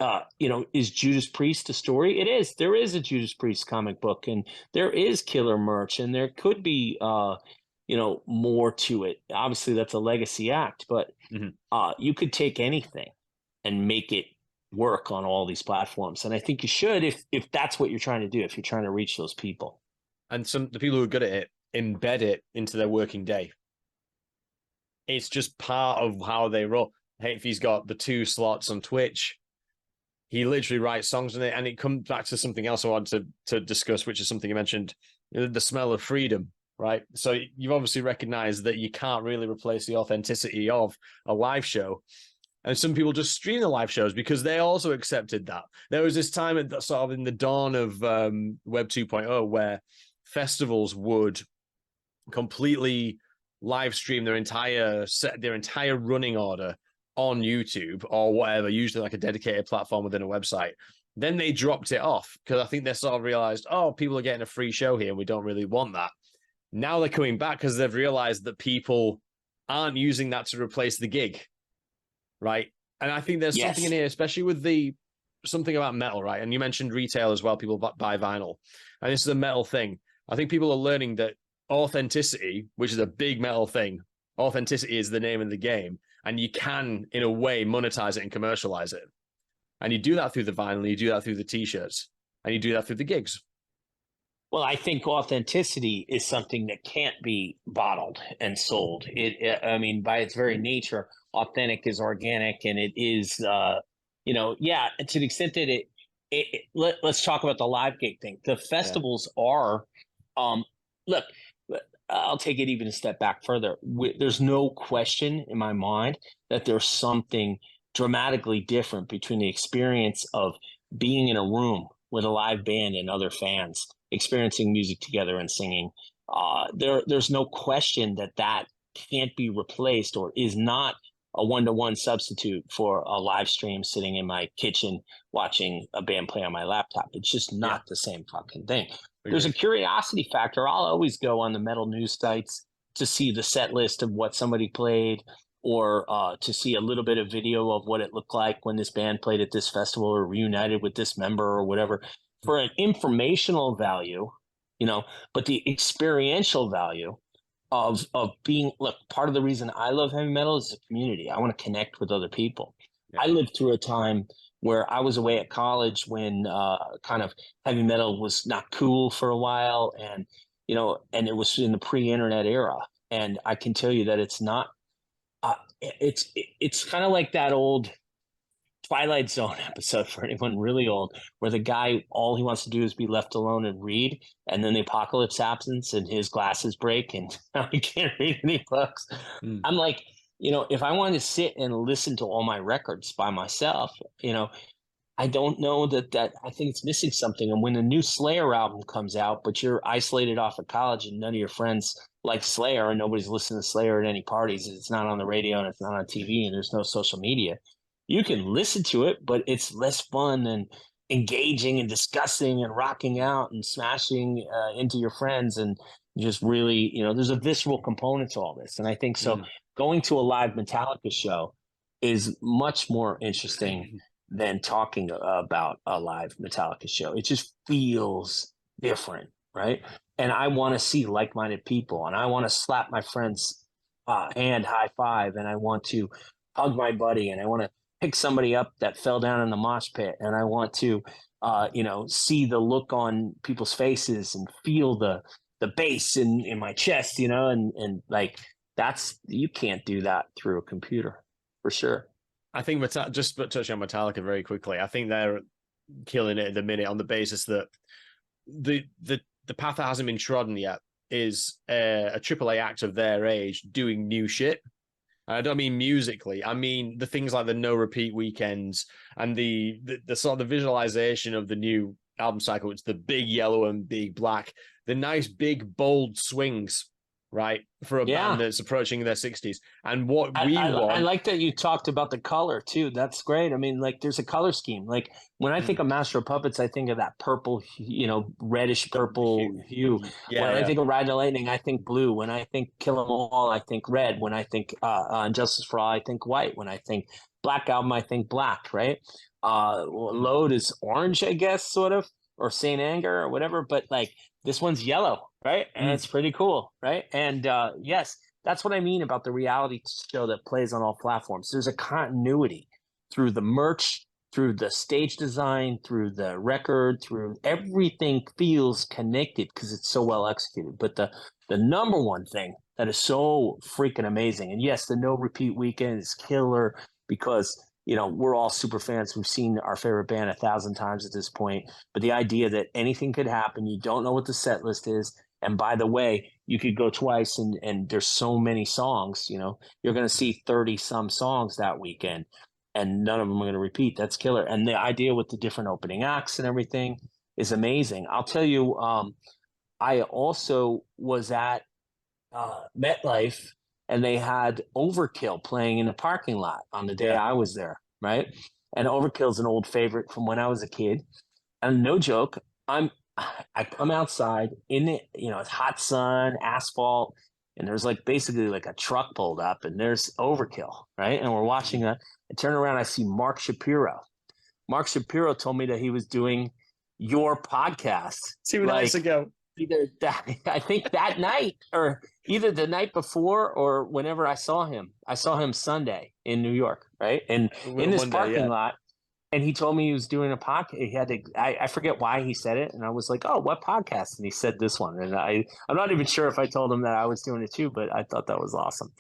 is Judas Priest a story? It is. There is a Judas Priest comic book, and there is killer merch, and there could be more to it. Obviously, that's a legacy act, but you could take anything and make it work on all these platforms. And I think you should, if that's what you're trying to do, if you're trying to reach those people. And the people who are good at it embed it into their working day. It's just part of how they roll. Hey, if he's got the 2 slots on Twitch, he literally writes songs in it. And it comes back to something else I wanted to discuss, which is something you mentioned, the smell of freedom, right? So you've obviously recognized that you can't really replace the authenticity of a live show. And some people just stream the live shows because they also accepted that. There was this time at sort of in the dawn of Web 2.0 where festivals would completely live stream their entire running order on YouTube or whatever, usually like a dedicated platform within a website. Then they dropped it off because I think they sort of realized, oh, people are getting a free show here and we don't really want that. Now they're coming back because they've realized that people aren't using that to replace the gig. Right. And I think there's something in here, especially with something about metal, right? And you mentioned retail as well. People buy vinyl. And this is a metal thing. I think people are learning that authenticity, which is a big metal thing, authenticity is the name of the game. And you can, in a way, monetize it and commercialize it. And you do that through the vinyl, you do that through the T-shirts, and you do that through the gigs. Well, I think authenticity is something that can't be bottled and sold. I mean, by its very nature, authentic is organic, and it is, to the extent that let's talk about the live gig thing. The festivals are, look, I'll take it even a step back further. There's no question in my mind that there's something dramatically different between the experience of being in a room with a live band and other fans experiencing music together and singing. There's no question that can't be replaced or is not a one-to-one substitute for a live stream sitting in my kitchen watching a band play on my laptop. It's just not the same fucking thing. There's a curiosity factor. I'll always go on the metal news sites to see the set list of what somebody played, or to see a little bit of video of what it looked like when this band played at this festival or reunited with this member or whatever, for an informational value, but the experiential value of being, look, part of the reason I love heavy metal is the community. I want to connect with other people. Yeah. I lived through a time where I was away at college when kind of heavy metal was not cool for a while, and it was in the pre-internet era. And I can tell you that it's not. It's kind of like that old Twilight Zone episode for anyone really old, where the guy, all he wants to do is be left alone and read, and then the apocalypse happens and his glasses break and now he can't read any books. Mm. I'm like, if I wanted to sit and listen to all my records by myself, I don't know that I think it's missing something. And when the new Slayer album comes out, but you're isolated off of college and none of your friends like Slayer and nobody's listening to Slayer at any parties, it's not on the radio and it's not on TV and there's no social media. You can listen to it, but it's less fun and engaging and discussing and rocking out and smashing into your friends and just really, there's a visceral component to all this. And I think so. Going to a live Metallica show is much more interesting than talking about a live Metallica show. It just feels different, right? And I want to see like-minded people, and I want to slap my friend's hand high five, and I want to hug my buddy, and I want to pick somebody up that fell down in the mosh pit, and I want to, see the look on people's faces and feel the bass in my chest, and like you can't do that through a computer for sure. I think just touching on Metallica very quickly, I think they're killing it at the minute on the basis that the path that hasn't been trodden yet is a AAA act of their age doing new shit. I don't mean musically. I mean the things like the no repeat weekends and the sort of the visualization of the new album cycle. It's the big yellow and big black, the nice big bold swings, right, for a band that's approaching their 60s. And what I like that you talked about the color too. That's great. I mean, like there's a color scheme. Like when I think of Master of Puppets, I think of that purple, reddish purple hue. When I think of Ride the Lightning, I think blue. When I think Kill 'Em All, I think red. When I think Justice for All, I think white. When I think Black Album, I think black, right? Load is orange, I guess, sort of, or Saint Anger or whatever. But like this one's yellow, right? And it's pretty cool, right? And yes, that's what I mean about the reality show that plays on all platforms. There's a continuity through the merch, through the stage design, through the record, through everything feels connected because it's so well executed. But the number one thing that is so freaking amazing, and yes, the no repeat weekend is killer because we're all super fans. We've seen our favorite band 1,000 times at this point. But the idea that anything could happen, you don't know what the set list is. And by the way, you could go twice and there's so many songs, you're going to see 30 some songs that weekend and none of them are going to repeat. That's killer. And the idea with the different opening acts and everything is amazing. I'll tell you, I also was at MetLife and they had Overkill playing in the parking lot on the day I was there, right? And Overkill's an old favorite from when I was a kid. And no joke, I come outside in the, it's hot sun, asphalt, and there's like basically like a truck pulled up and there's Overkill, right? And we're watching that. I turn around, I see Mark Shapiro. Mark Shapiro told me that he was doing your podcast 2 nights ago. I think that night or either the night before or whenever I saw him Sunday in New York, right? And in this parking lot. And he told me he was doing a podcast. He had to, I forget why he said it. And I was like, oh, what podcast? And he said this one. And I'm not even sure if I told him that I was doing it too, but I thought that was awesome.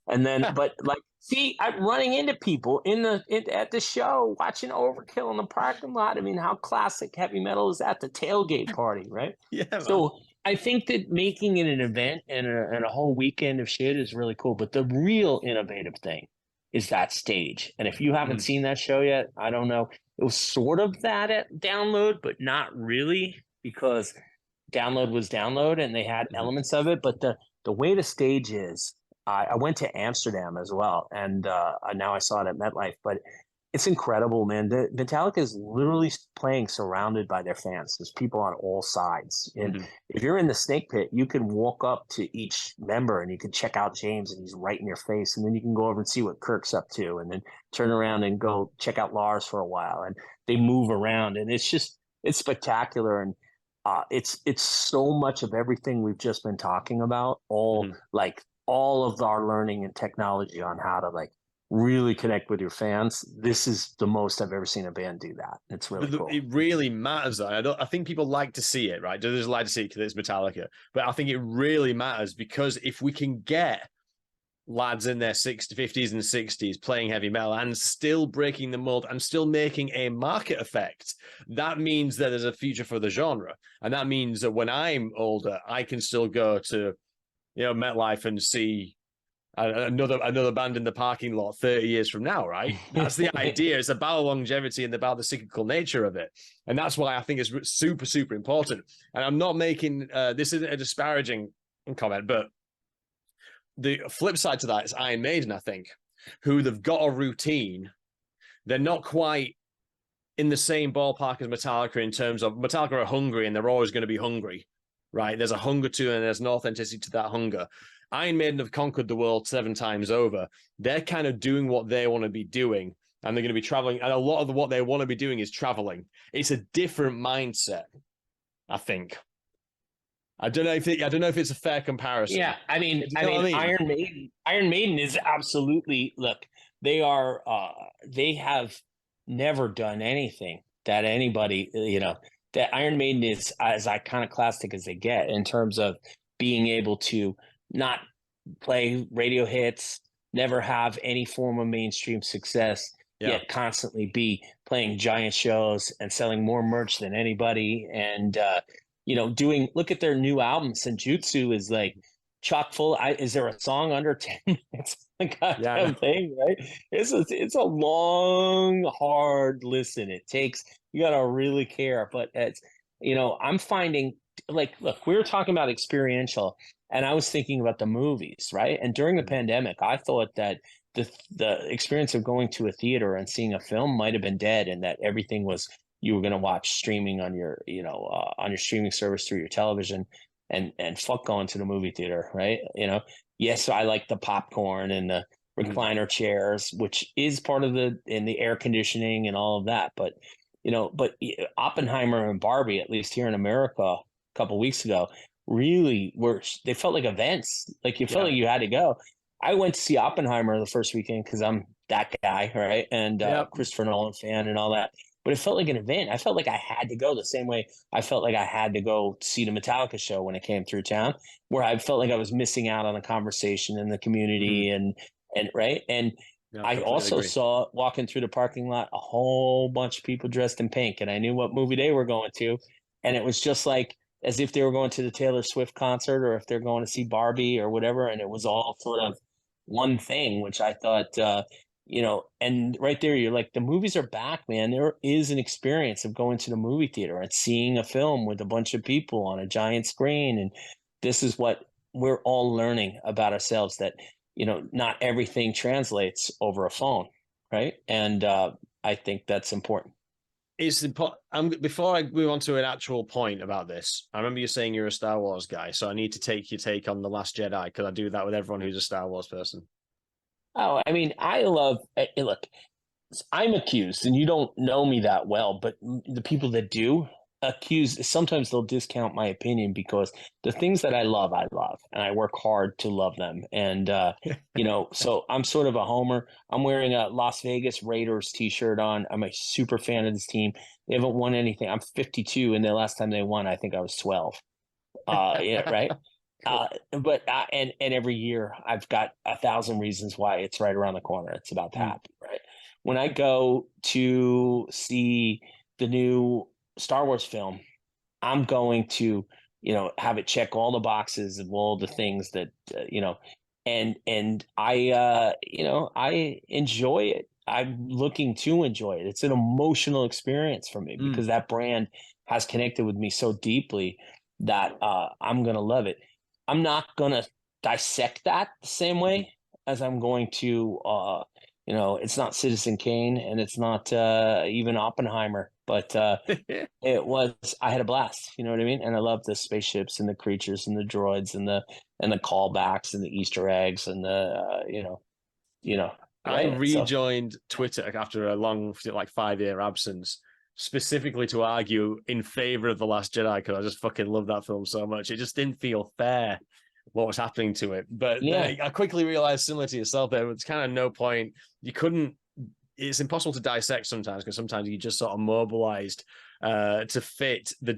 And then, but like, see, I'm running into people at the show, watching Overkill in the parking lot. I mean, how classic heavy metal is that? The tailgate party, right? Yeah. So I think that making it an event and a whole weekend of shit is really cool. But the real innovative thing is that stage. And if you haven't seen that show yet, I don't know. It was sort of that at Download, but not really because Download was Download and they had elements of it. But the way the stage is, I went to Amsterdam as well. And now I saw it at MetLife. But it's incredible, man. Metallica is literally playing surrounded by their fans. There's people on all sides. And if you're in the Snake Pit, you can walk up to each member and you can check out James and he's right in your face. And then you can go over and see what Kirk's up to and then turn around and go check out Lars for a while. And they move around and it's spectacular. And it's so much of everything we've just been talking about, all of our learning and technology on how to really connect with your fans. This is the most I've ever seen a band do that. It's really cool. It really matters, though. I think people like to see it, right? They just like to see it because it's Metallica. But I think it really matters because if we can get lads in their 50s and 60s playing heavy metal and still breaking the mold and still making a market effect. That means that there's a future for the genre. And that means that when I'm older, I can still go to, MetLife and see another band in the parking lot 30 years from now, right? That's the idea. It's about longevity and about the cyclical nature of it. And that's why I think it's super, super important. And I'm not making, this isn't a disparaging comment, but the flip side to that is Iron Maiden, I think, who they've got a routine. They're not quite in the same ballpark as Metallica in terms of Metallica are hungry and they're always going to be hungry, right? There's a hunger to it and there's an authenticity to that hunger. Iron Maiden have conquered the world 7 times over. They're kind of doing what they want to be doing, and they're going to be traveling. And a lot of what they want to be doing is traveling. It's a different mindset, I think. I don't know if it's a fair comparison. Yeah, I mean, Iron Maiden is absolutely, look, they are they have never done anything that anybody, that Iron Maiden is as iconoclastic as they get in terms of being able to not play radio hits, never have any form of mainstream success, yet constantly be playing giant shows and selling more merch than anybody. And, look at their new album, Senjutsu is like chock full. Is there a song under 10 minutes? Goddamn thing, right? It's a long, hard listen. You got to really care. But it's, I'm finding, look, we were talking about experiential, and I was thinking about the movies, right? And during the pandemic, I thought that the experience of going to a theater and seeing a film might have been dead, and that everything was you were going to watch streaming on your, on your streaming service through your television, and fuck going to the movie theater, right? Yes, I like the popcorn and the recliner chairs, which is part of the air conditioning and all of that, but Oppenheimer and Barbie, at least here in America, a couple of weeks ago, really they felt like events. Like you felt like you had to go. I went to see Oppenheimer the first weekend because I'm that guy, right? And Christopher Nolan fan and all that. But it felt like an event. I felt like I had to go the same way I felt like I had to go see the Metallica show when it came through town, where I felt like I was missing out on the conversation in the community and right. And I also saw walking through the parking lot a whole bunch of people dressed in pink, and I knew what movie they were going to, and it was just like as if they were going to the Taylor Swift concert or if they're going to see Barbie or whatever, and it was all sort of one thing, which I thought, and right there, you're like, the movies are back, man. There is an experience of going to the movie theater and seeing a film with a bunch of people on a giant screen, and this is what we're all learning about ourselves, that not everything translates over a phone, right? And I think that's important. It's important. Before I move on to an actual point about this, I remember you saying you're a Star Wars guy, so I need to take your take on The Last Jedi, because I do that with everyone who's a Star Wars person. Oh, I mean, look, I'm accused, and you don't know me that well, but the people that do accuse, sometimes they'll discount my opinion because the things that I love, and I work hard to love them. And, so I'm sort of a homer. I'm wearing a Las Vegas Raiders t-shirt on. I'm a super fan of this team. They haven't won anything. I'm 52, and the last time they won, I think I was 12. Right. Cool. And every year I've got 1,000 reasons why it's right around the corner. It's about to happen, right? When I go to see the new Star Wars film, I'm going to, have it check all the boxes of all the things that, and I, I enjoy it. I'm looking to enjoy it. It's an emotional experience for me because that brand has connected with me so deeply that I'm going to love it. I'm not going to dissect that the same way as I'm going to, it's not Citizen Kane and it's not even Oppenheimer, but I had a blast, you know what I mean? And I love the spaceships and the creatures and the droids and the callbacks and the Easter eggs and the, I rejoined Twitter after a long, 5-year absence, specifically to argue in favor of The Last Jedi, because I just fucking love that film so much. It just didn't feel fair what was happening to it. But I quickly realized, similar to yourself, there was kind of no point. It's impossible to dissect sometimes, because sometimes you just sort of mobilized to fit the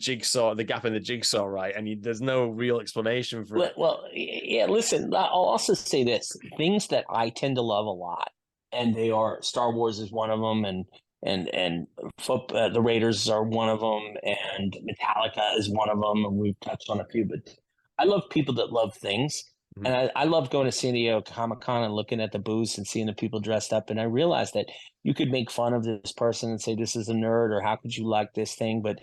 gap in the jigsaw, right? And there's no real explanation for it. Well, yeah, listen, I'll also say this, things that I tend to love a lot, and they are Star Wars is one of them, and the Raiders are one of them, and Metallica is one of them, and we've touched on a few, but I love people that love things. Mhm. And I love going to San Diego Comic-Con and looking at the booths and seeing the people dressed up. And I realized that you could make fun of this person and say, this is a nerd, or how could you like this thing? But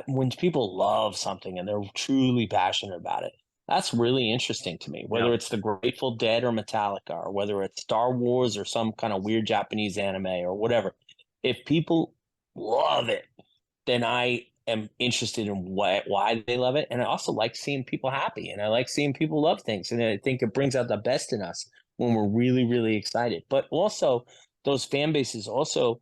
when people love something and they're truly passionate about it, that's really interesting to me, whether Yeah. it's the Grateful Dead or Metallica, or whether it's Star Wars or some kind of weird Japanese anime or whatever. If people love it, then I am interested in why they love it. And I also like seeing people happy, and I like seeing people love things. And I think it brings out the best in us when we're really, really excited. But also, those fan bases also,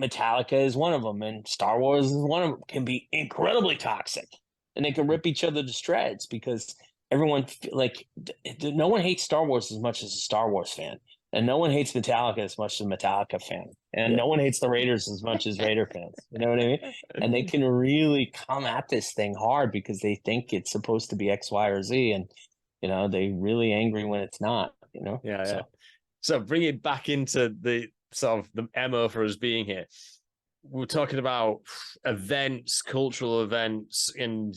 Metallica is one of them, and Star Wars is one of them, can be incredibly toxic, and they can rip each other to shreds because everyone no one hates Star Wars as much as a Star Wars fan, and no one hates Metallica as much as a Metallica fan, and no one hates the Raiders as much as Raider fans. You know what I mean? And they can really come at this thing hard because they think it's supposed to be X, Y, or Z, and they really angry when it's not. Yeah. So bring it back into the sort of the MO for us being here. We're talking about events, cultural events, and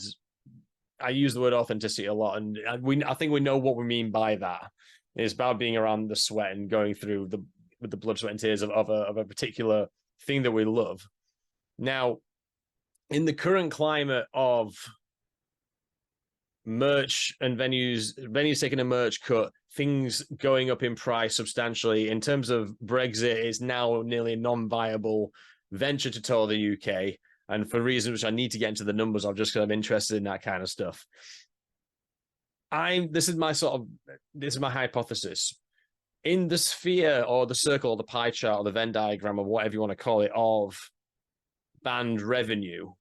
I use the word authenticity a lot, and I think we know what we mean by that. It's about being around the sweat and going through with the blood, sweat, and tears of a particular thing that we love. Now, in the current climate of merch and venues taking a merch cut, things going up in price substantially. In terms of Brexit, it's now nearly a non-viable venture to tour the UK. And for reasons which I need to get into the numbers of, just because I'm interested in that kind of stuff. This is my hypothesis. In the sphere or the circle or the pie chart or the Venn diagram or whatever you want to call it of band revenue,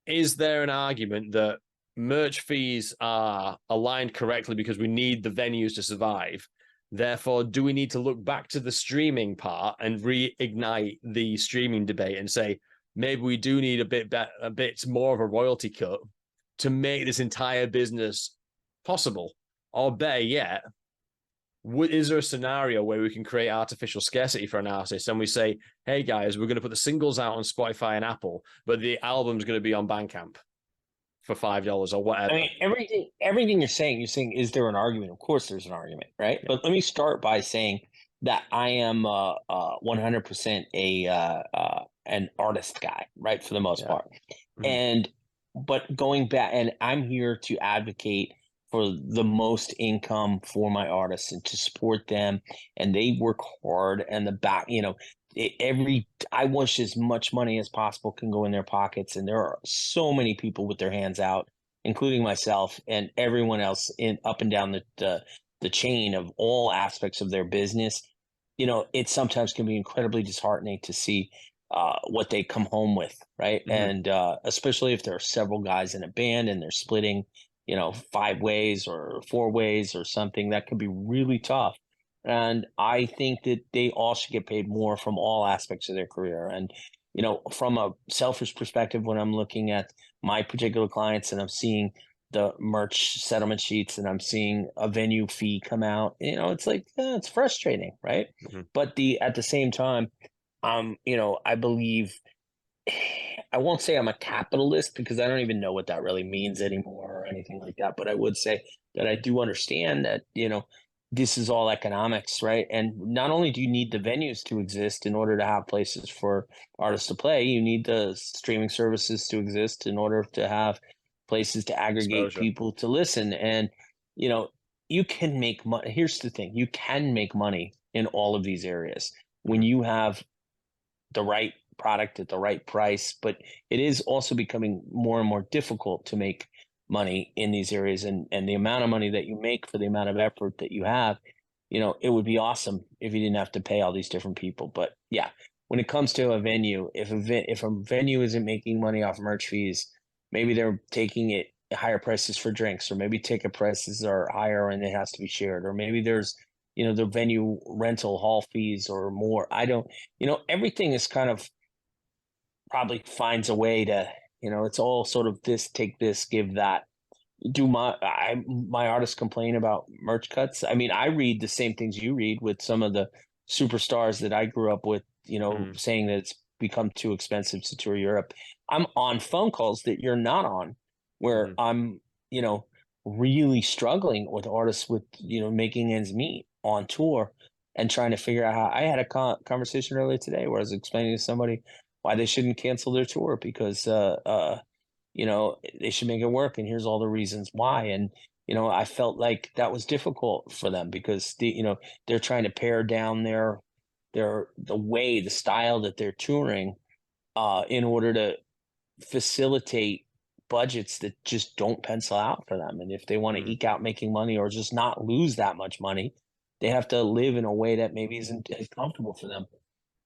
is there an argument that merch fees are aligned correctly because we need the venues to survive? Therefore, do we need to look back to the streaming part and reignite the streaming debate and say, maybe we do need a bit more of a royalty cut to make this entire business possible? Or better yet, is there a scenario where we can create artificial scarcity for an artist and we say, hey guys, we're going to put the singles out on Spotify and Apple, but the album's going to be on Bandcamp for $5 or whatever? I mean, everything you're saying, is there an argument? Of course there's an argument, right? Yeah. But let me start by saying that I am 100% an artist guy, right, for the most part. Mm-hmm. But going back, and I'm here to advocate for the most income for my artists and to support them, and they work hard, and I wish as much money as possible can go in their pockets, and there are so many people with their hands out, including myself and everyone else up and down the chain of all aspects of their business. It sometimes can be incredibly disheartening to see what they come home with, right? Mm-hmm. And especially if there are several guys in a band and they're splitting 5 ways or 4 ways or something, that can be really tough. And I think that they all should get paid more from all aspects of their career. And, from a selfish perspective, when I'm looking at my particular clients and I'm seeing the merch settlement sheets and I'm seeing a venue fee come out, it's like, it's frustrating, right? Mm-hmm. But at the same time, I believe, I won't say I'm a capitalist because I don't even know what that really means anymore or anything like that. But I would say that I do understand that, this is all economics, right? And not only do you need the venues to exist in order to have places for artists to play, you need the streaming services to exist in order to have places to aggregate exposure, people to listen. And, you can make money. Here's the thing. You can make money in all of these areas when you have the right product at the right price, but it is also becoming more and more difficult to make money in these areas, and the amount of money that you make for the amount of effort that you have, it would be awesome if you didn't have to pay all these different people. But yeah, when it comes to a venue, if a venue isn't making money off merch fees, maybe they're taking it higher prices for drinks, or maybe ticket prices are higher and it has to be shared, or maybe there's the venue rental hall fees or more. I don't, everything is kind of probably finds a way to, it's all sort of this, take this, give that. My artists complain about merch cuts? I mean, I read the same things you read with some of the superstars that I grew up with, Mm, saying that it's become too expensive to tour Europe. I'm on phone calls that you're not on, where mm, I'm, you know, really struggling with artists with, making ends meet on tour and trying to figure out how. I had a conversation earlier today where I was explaining to somebody why they shouldn't cancel their tour because they should make it work, and here's all the reasons why. And I felt like that was difficult for them because they're trying to pare down the style that they're touring in order to facilitate budgets that just don't pencil out for them. And if they want to mm, eke out making money or just not lose that much money, they have to live in a way that maybe isn't as comfortable for them.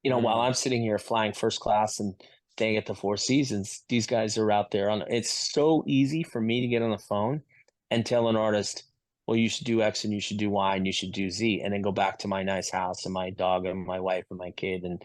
While mm, I'm sitting here flying first class and staying at the Four Seasons, these guys are out there on. It's so easy for me to get on the phone and tell an artist, well, you should do X and you should do Y and you should do Z, and then go back to my nice house and my dog and my wife and my kid and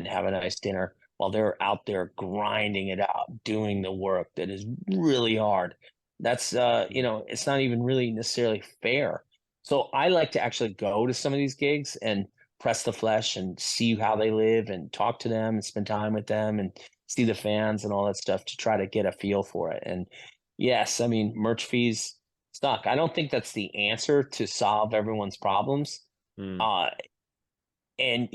have a nice dinner while they're out there grinding it out, doing the work that is really hard. That's mm, it's not even really necessarily fair. So I like to actually go to some of these gigs and press the flesh and see how they live and talk to them and spend time with them and see the fans and all that stuff to try to get a feel for it. And yes, I mean, merch fees suck. I don't think that's the answer to solve everyone's problems. mm. Uh, and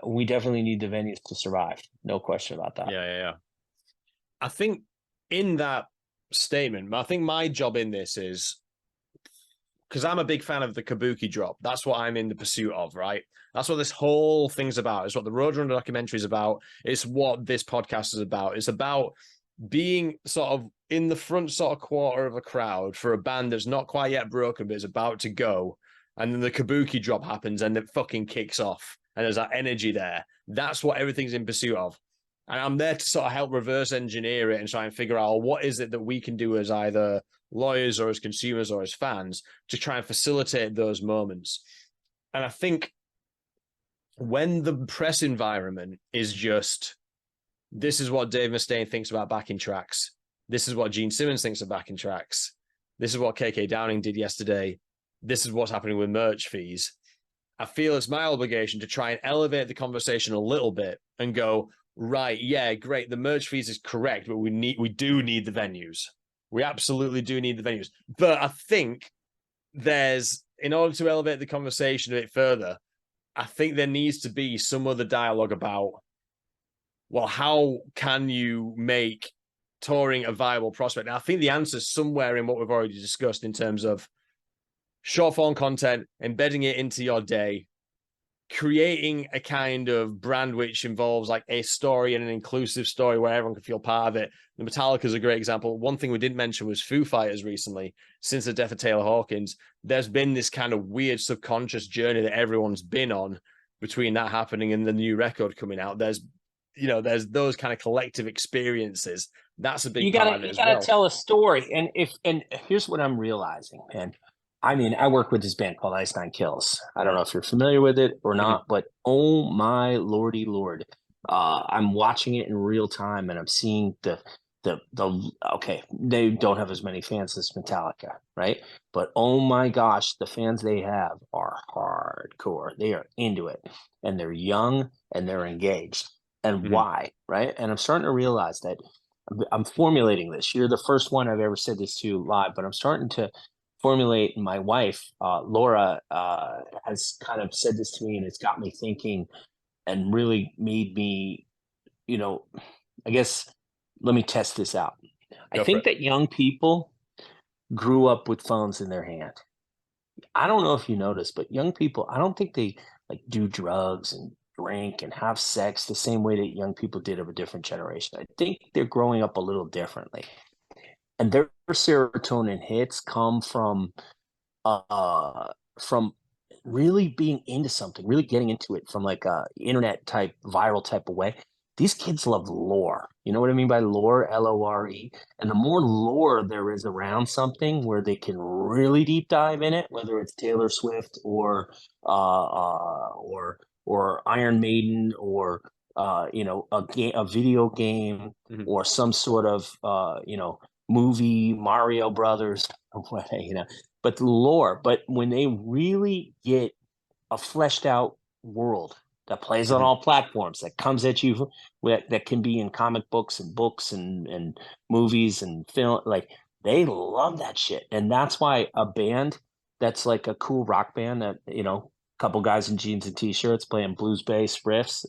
we definitely need the venues to survive. No question about that. Yeah, yeah, yeah. I think in that statement, I think my job in this is because I'm a big fan of the Kabuki drop. That's what I'm in the pursuit of, right? That's what this whole thing's about. It's what the Roadrunner documentary is about. It's what this podcast is about. It's about being sort of in the front sort of quarter of a crowd for a band that's not quite yet broken, but is about to go. And then the Kabuki drop happens and it fucking kicks off. And there's that energy there. That's what everything's in pursuit of. And I'm there to sort of help reverse engineer it and try and figure out what is it that we can do as either lawyers or as consumers or as fans to try and facilitate those moments. And I think when the press environment is just, this is what Dave Mustaine thinks about backing tracks. This is what Gene Simmons thinks of backing tracks. This is what KK Downing did yesterday. This is what's happening with merch fees. I feel it's my obligation to try and elevate the conversation a little bit and go, right, yeah, great. The merch fees is correct, but we do need the venues. We absolutely do need the venues. But I think in order to elevate the conversation a bit further, I think there needs to be some other dialogue about, well, how can you make touring a viable prospect? Now, I think the answer is somewhere in what we've already discussed in terms of short form content, embedding it into your day, creating a kind of brand which involves like a story and an inclusive story where everyone can feel part of it. The Metallica is a great example. One thing we didn't mention was Foo Fighters recently. Since the death of Taylor Hawkins, there's been this kind of weird subconscious journey that everyone's been on between that happening and the new record coming out. There's those kind of collective experiences. That's a big You part gotta of it you as gotta well. tell a story. And here's what I'm realizing, man. I mean, I work with this band called Ice Nine Kills. I don't know if you're familiar with it or Mhm. not, but oh my lordy lord. I'm watching it in real time and I'm seeing the okay, they don't have as many fans as Metallica, right? But oh my gosh, the fans they have are hardcore. They are into it and they're young and they're engaged. And Mhm. why, right? And I'm starting to realize that I'm formulating this. You're the first one I've ever said this to live, but I'm starting to formulate. My wife, Laura, has kind of said this to me, and it's got me thinking and really made me, you know, I guess, let me test this out. I Go for think it. that young people grew up with phones in their hand. I don't know if you noticed, but young people, I don't think they like do drugs and drink and have sex the same way that young people did of a different generation. I think they're growing up a little differently. And their serotonin hits come from really being into something, really getting into it from like a internet type, viral type of way. These kids love lore. You know what I mean by lore? Lore. And the more lore there is around something where they can really deep dive in it, whether it's Taylor Swift or Iron Maiden or a video game Mhm. or some sort of movie, Mario Brothers, or what, but the lore. But when they really get a fleshed out world that plays on Mhm. all platforms, that comes at you, that can be in comic books and books and movies and film, like they love that shit. And that's why a band that's like a cool rock band that, couple guys in jeans and t-shirts playing blues bass riffs,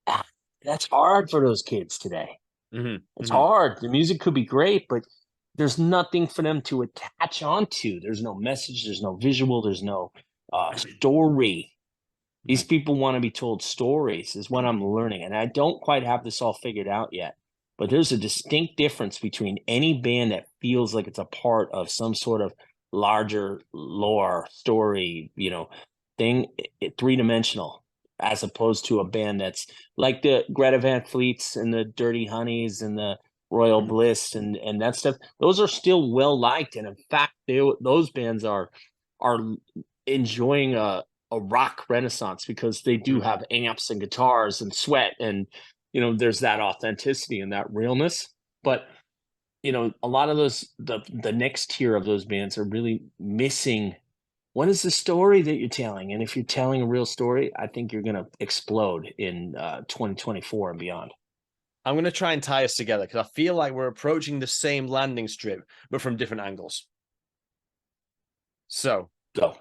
ah, that's hard for those kids today. Mhm. It's Mhm. hard. The music could be great, but there's nothing for them to attach onto. There's no message, there's no visual, there's no story. These Mhm. people want to be told stories, is what I'm learning. And I don't quite have this all figured out yet. But there's a distinct difference between any band that feels like it's a part of some sort of larger lore story, thing, three-dimensional, as opposed to a band that's like the Greta Van Fleets and the Dirty Honeys and the Royal Mhm. Bliss and that stuff. Those are still well liked, and in fact, those bands are enjoying a rock renaissance because they do Mhm. have amps and guitars and sweat, and there's that authenticity and that realness. But a lot of those, the next tier of those bands are really missing what is the story that you're telling. And if you're telling a real story, I think you're going to explode in 2024 and beyond. I'm going to try and tie us together because I feel like we're approaching the same landing strip, but from different angles. So Go.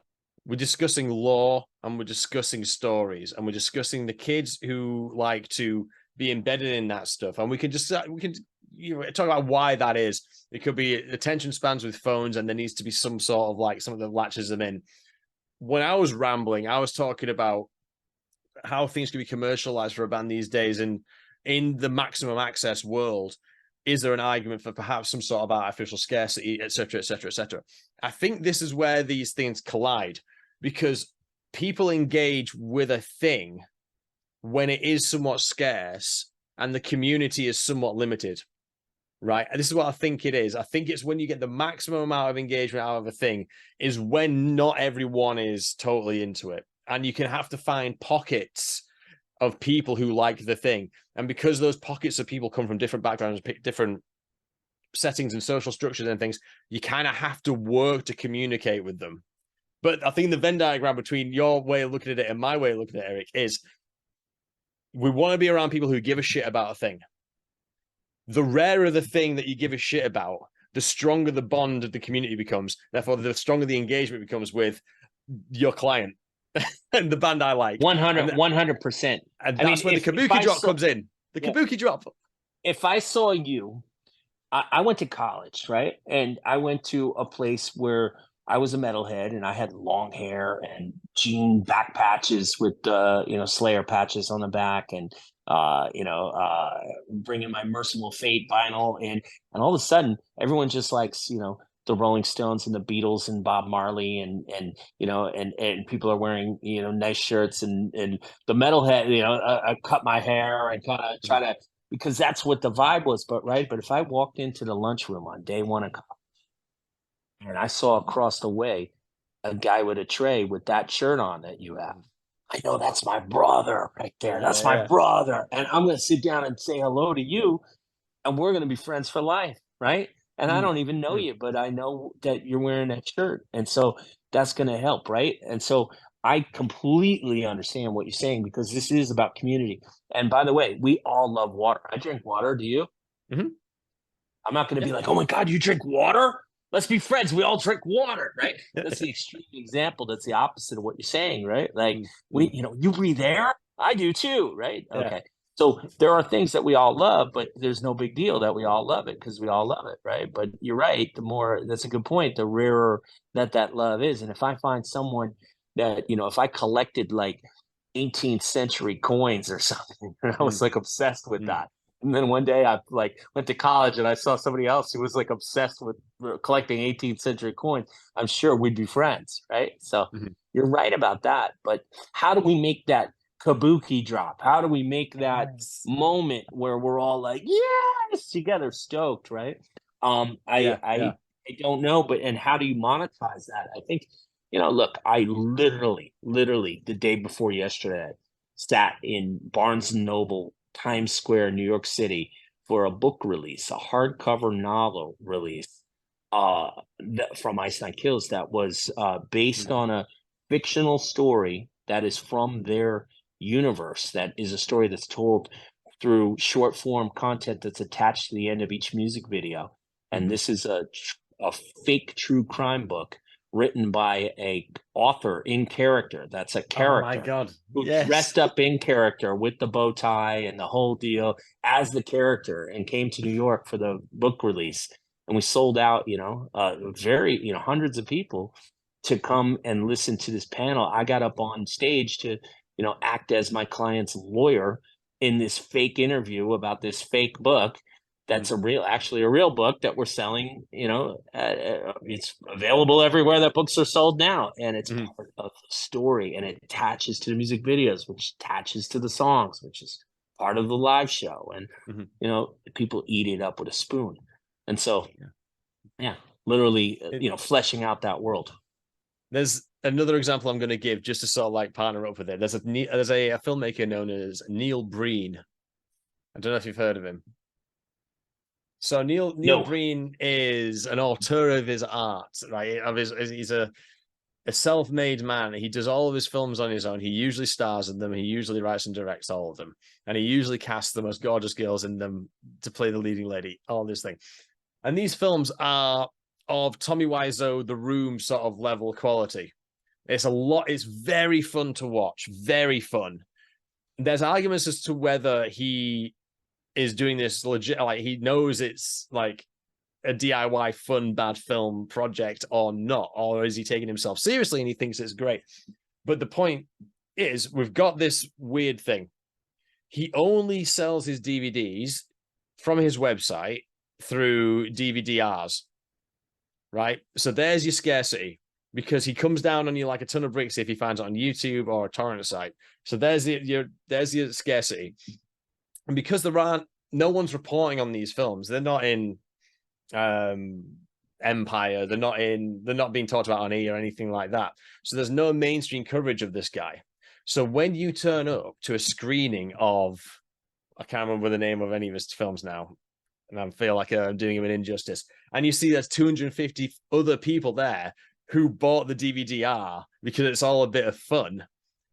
we're discussing law and we're discussing stories and we're discussing the kids who like to be embedded in that stuff. And we can talk about why that is. It could be attention spans with phones, and there needs to be some sort of like something that latches them in. When I was rambling, I was talking about how things can be commercialized for a band these days. And in the maximum access world, is there an argument for perhaps some sort of artificial scarcity, etc., etc., etc.? I think this is where these things collide, because people engage with a thing when it is somewhat scarce and the community is somewhat limited, right? And this is what I think it is. I think it's when you get the maximum amount of engagement out of a thing is when not everyone is totally into it. And you can have to find pockets of people who like the thing. And because those pockets of people come from different backgrounds, different settings and social structures and things, you kind of have to work to communicate with them. But I think the Venn diagram between your way of looking at it and my way of looking at it, Eric, is we want to be around people who give a shit about a thing. The rarer the thing that you give a shit about, the stronger the bond of the community becomes. Therefore, the stronger the engagement becomes with your client and the band I like. 100%. And I mean, that's where the if kabuki I drop saw, comes in. The yeah, kabuki drop. if I saw you, I went to college, right? And I went to a place where I was a metalhead and I had long hair and jean back patches with Slayer patches on the back, and bringing my Merciful Fate vinyl, and all of a sudden everyone just likes the Rolling Stones and the Beatles and Bob Marley, and people are wearing nice shirts, and the metalhead, I cut my hair and kind of try to, because that's what the vibe was. But if I walked into the lunchroom on day one of college and I saw across the way a guy with a tray with that shirt on that you have, I know that's my brother right there. That's my Yeah. brother. And I'm going to sit down and say hello to you, and we're going to be friends for life, right? And I Mm. don't even know Mm. you, but I know that you're wearing that shirt. And so that's going to help, right? And so I completely understand what you're saying, because this is about community. And by the way, we all love water. I drink water. Do you? Mm-hmm. I'm not going to Yeah. be like, oh my God, you drink water? Let's be friends. We all drink water, right? Yeah. That's the extreme example. That's the opposite of what you're saying, right? Like, Mm. Mm. you breathe air. I do too, right? Yeah. Okay. So there are things that we all love, but there's no big deal that we all love it, because we all love it, right? But you're right. That's a good point. The rarer that love is. And if I find someone that, if I collected like 18th century coins or something, and I Mm. was like obsessed with Mm. that. And then one day I like went to college and I saw somebody else who was like obsessed with collecting 18th century coins. I'm sure we'd be friends, right? So Mm-hmm. you're right about that. But how do we make that kabuki drop? How do we make that Yes. moment where we're all like, yes, together, stoked, right? Um, I Yeah. Yeah. I I don't know, but and how do you monetize that? I think, look, I literally the day before yesterday, sat in Barnes and Noble, Times Square, New York City for a book release, a hardcover novel release from Ice Nine Kills that was based on a fictional story that is from their universe. That is a story that's told through short form content that's attached to the end of each music video. And this is a fake true crime book written by a author in character. That's a character. Oh my God. Who Yes. dressed up in character with the bow tie and the whole deal as the character and came to New York for the book release. And we sold out, hundreds of people to come and listen to this panel. I got up on stage to, act as my client's lawyer in this fake interview about this fake book. That's actually a real book that we're selling. It's available everywhere that books are sold now, and it's part of the story, and it attaches to the music videos, which attaches to the songs, which is part of the live show, and people eat it up with a spoon, and so literally, fleshing out that world. There's another example I'm going to give just to sort of like partner up with it. There's a filmmaker known as Neil Breen. I don't know if you've heard of him. So Neil Breen is an auteur of his art, right? He's a self-made man. He does all of his films on his own. He usually stars in them. He usually writes and directs all of them, and he usually casts the most gorgeous girls in them to play the leading lady. All this thing, and these films are of Tommy Wiseau, The Room sort of level quality. It's very fun to watch, very fun. There's arguments as to whether he is doing this legit, like he knows it's like a DIY fun bad film project or not, or is he taking himself seriously and he thinks it's great? But the point is, we've got this weird thing. He only sells his DVDs from his website through DVDRs, right? So there's your scarcity, because he comes down on you like a ton of bricks if he finds it on YouTube or a torrent site. So there's your scarcity. And because no one's reporting on these films, they're not in Empire, they're not being talked about on E or anything like that. So there's no mainstream coverage of this guy. So when you turn up to a screening of, I can't remember the name of any of his films now, and I feel like I'm doing him an injustice, and you see there's 250 other people there who bought the DVD-R because it's all a bit of fun,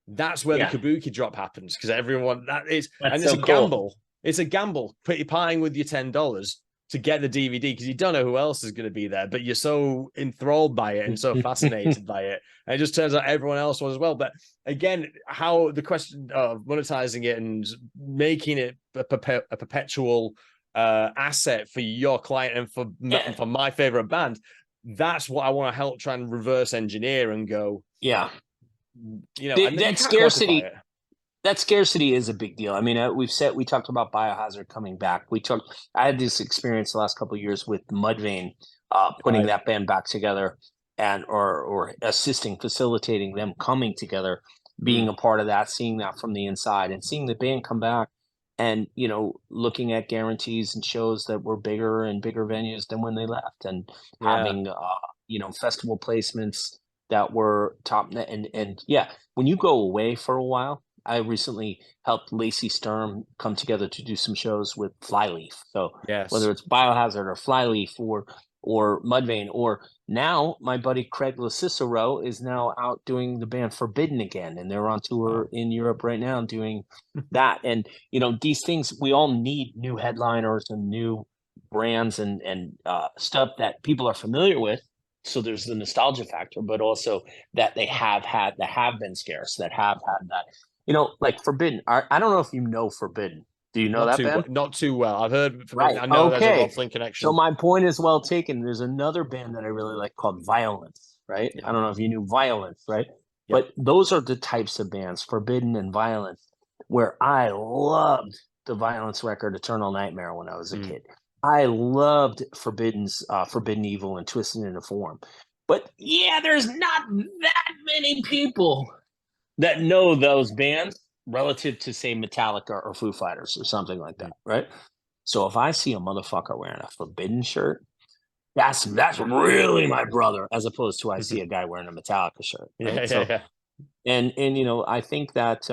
that's where the kabuki drop happens, because everyone it's a gamble. It's a gamble, paying with your $10 to get the DVD, because you don't know who else is going to be there, but you're so enthralled by it and so fascinated by it. And it just turns out everyone else was as well. But again, how the question of monetizing it and making it a perpetual asset for your client and for my favorite band, that's what I want to help try and reverse engineer and go, that scarcity. That scarcity is a big deal. I mean, we talked about Biohazard coming back. I had this experience the last couple of years with Mudvayne, putting that band back together and or facilitating them coming together, being a part of that, seeing that from the inside and seeing the band come back and, looking at guarantees and shows that were bigger and bigger venues than when they left, and having, festival placements that were top. And when you go away for a while, I recently helped Lacey Sturm come together to do some shows with Flyleaf. So whether it's Biohazard or Flyleaf or Mudvayne, or now my buddy Craig LaCicero is now out doing the band Forbidden again, and they're on tour in Europe right now doing that. And these things, we all need new headliners and new brands and stuff that people are familiar with. So there's the nostalgia factor, but also that that have been scarce, that have had that. Like Forbidden. I don't know if you know Forbidden. Do you know that band? Not too well. I've heard Forbidden. Right. I know there's a Rocklin connection. So my point is well taken. There's another band that I really like called Violence, right? I don't know if you knew Violence, right? But those are the types of bands, Forbidden and Violence, where I loved the Violence record, Eternal Nightmare, when I was a kid. I loved Forbidden Evil and Twisted into Form. But there's not that many people that know those bands relative to, say, Metallica or Foo Fighters or something like that, right? So if I see a motherfucker wearing a Forbidden shirt, that's really my brother, as opposed to I see a guy wearing a Metallica shirt. Right? And I think that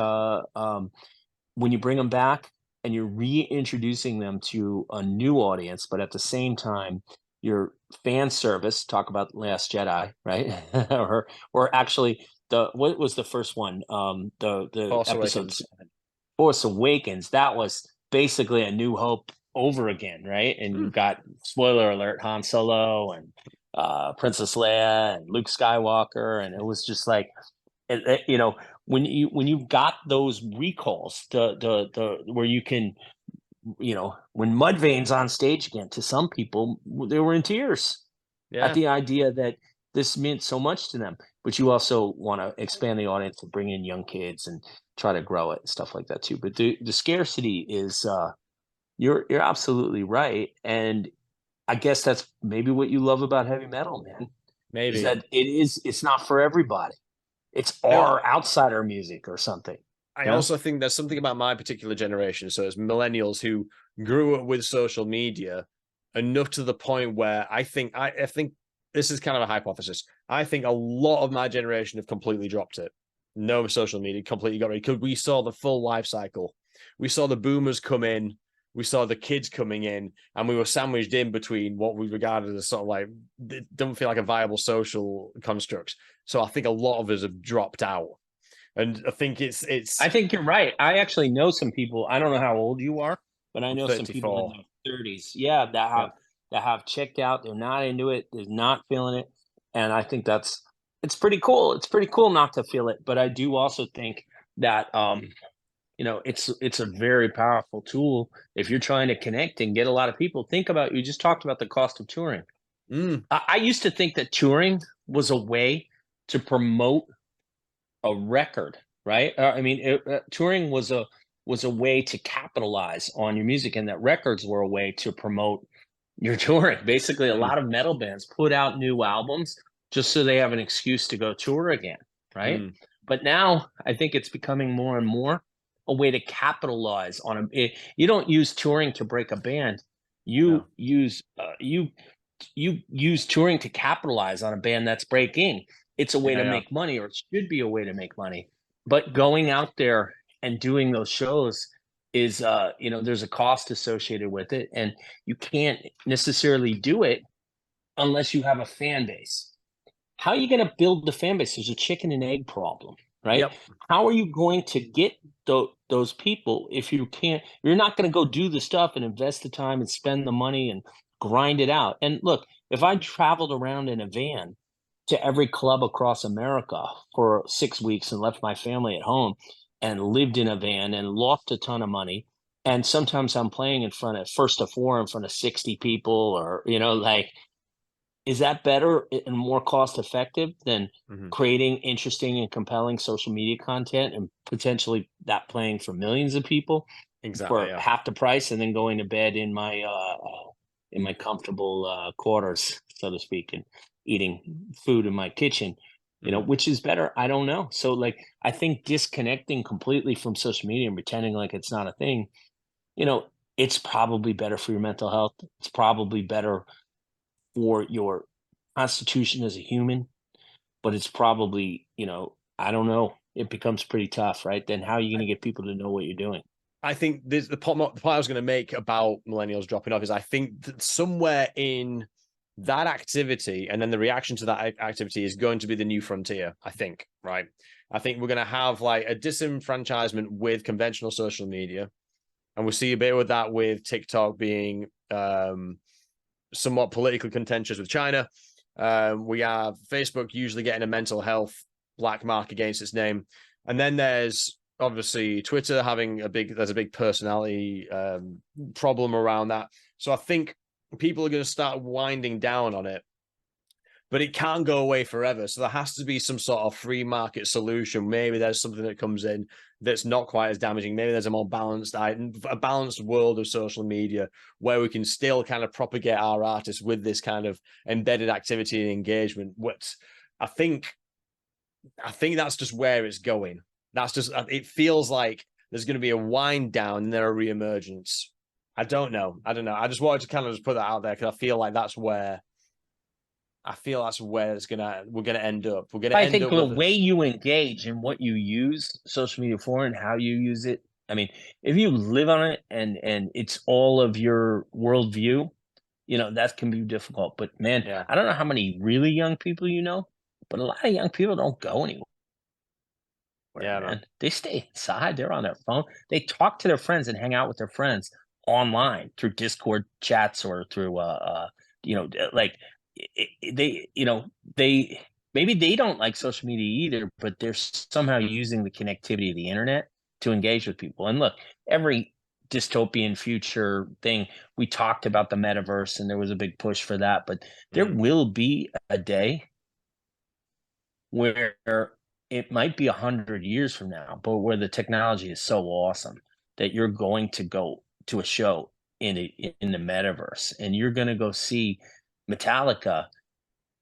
when you bring them back and you're reintroducing them to a new audience, but at the same time, your fan service, talk about Last Jedi, right? or actually the what was the first one? The Force episode Awakens. 7, Force Awakens. That was basically a New Hope over again, right? And Hmm. you've got, spoiler alert, Han Solo and Princess Leia and Luke Skywalker, and it was just like when you've got those recalls, the where you can, when Mudvayne's on stage again, to some people they were in tears at Yeah, the idea that this meant so much to them. But you also want to expand the audience and bring in young kids and try to grow it and stuff like that too. But the scarcity is you're absolutely right. And I guess that's maybe what you love about heavy metal, man, is maybe. that it's not for everybody. It's I our outsider music or something. I Yeah. also think there's something about my particular generation. So it's millennials who grew up with social media enough to the point where I think this is kind of a hypothesis. I think a lot of my generation have completely dropped it. No social media, completely got rid, because we saw the full life cycle. We saw the boomers come in, we saw the kids coming in, and we were sandwiched in between what we regarded as sort of like, it don't feel like a viable social construct. So I think a lot of us have dropped out. And I think I it's think you're right. I actually know some people. I don't know how old you are, but I I'm know some people in 34. their 30s. Yeah, that Yeah. have checked out. They're not into it. They're not feeling it. And I think it's pretty cool. It's pretty cool not to feel it. But I do also think that it's a very powerful tool if you're trying to connect and get a lot of people. Think about, you just talked about the cost of touring. Mm, I used to think that touring was a way to promote a record, right? I mean, touring was a way to capitalize on your music, and that records were a way to promote your touring. Basically, a mm, lot of metal bands put out new albums just so they have an excuse to go tour again, right? mm. But now I think it's becoming more and more a way to capitalize on you don't use touring to break a band. You No. use you use touring to capitalize on a band that's breaking. It's a way Yeah, to yeah. make money, or it should be a way to make money. But going out there and doing those shows is, there's a cost associated with it, and you can't necessarily do it unless you have a fan base. How are you going to build the fan base? There's a chicken and egg problem, right? Yep. How are you going to get those people if you can't? You're not going to go do the stuff and invest the time and spend the money and grind it out. And look, if I traveled around in a van to every club across America for 6 weeks and left my family at home and lived in a van and lost a ton of money, and sometimes I'm playing in front of first of four in front of 60 people, or like, is that better and more cost effective than Hmm. creating interesting and compelling social media content and potentially that playing for millions of people Exactly. for Yeah. half the price, and then going to bed in my comfortable quarters, so to speak, and eating food in my kitchen? Hmm. Which is better? I don't know. So, like, I think disconnecting completely from social media and pretending like it's not a thing, you know, it's probably better for your mental health. It's probably better for your constitution as a human, but it's probably, I don't know. It becomes pretty tough, right? Then how are you going to get people to know what you're doing? I think this the point I was going to make about millennials dropping off is I think that somewhere in that activity and then the reaction to that activity is going to be the new frontier. I think, right? I think we're going to have like a disenfranchisement with conventional social media, and we'll see a bit with that with TikTok being somewhat politically contentious with China. We have Facebook usually getting a mental health black mark against its name, and then there's obviously Twitter having there's a big personality problem around that. So I think people are going to start winding down on it, but it can't go away forever. So there has to be some sort of free market solution. Maybe there's something that comes in that's not quite as damaging. Maybe there's a more balanced a balanced world of social media where we can still kind of propagate our artists with this kind of embedded activity and engagement. What I think, I think that's just where it's going. That's just, it feels like there's going to be a wind down and then a reemergence. I don't know. I just wanted to kind of just put that out there because I feel like that's where I feel that's where we're gonna end up. We're gonna I end think up the with a, way you engage and what you use social media for and how you use it, I mean, if you live on it and it's all of your worldview, that can be difficult. But man, yeah, I don't know how many really young people but a lot of young people don't go anywhere, yeah, man. man. They stay inside. They're on their phone. They talk to their friends and hang out with their friends online through Discord chats or through like they they maybe they don't like social media either, but they're somehow using the connectivity of the internet to engage with people. And look, every dystopian future thing, we talked about the metaverse and there was a big push for that, but there Mm, will be a day where it might be 100 years from now, but where the technology is so awesome that you're going to go to a show in the metaverse and you're going to go see Metallica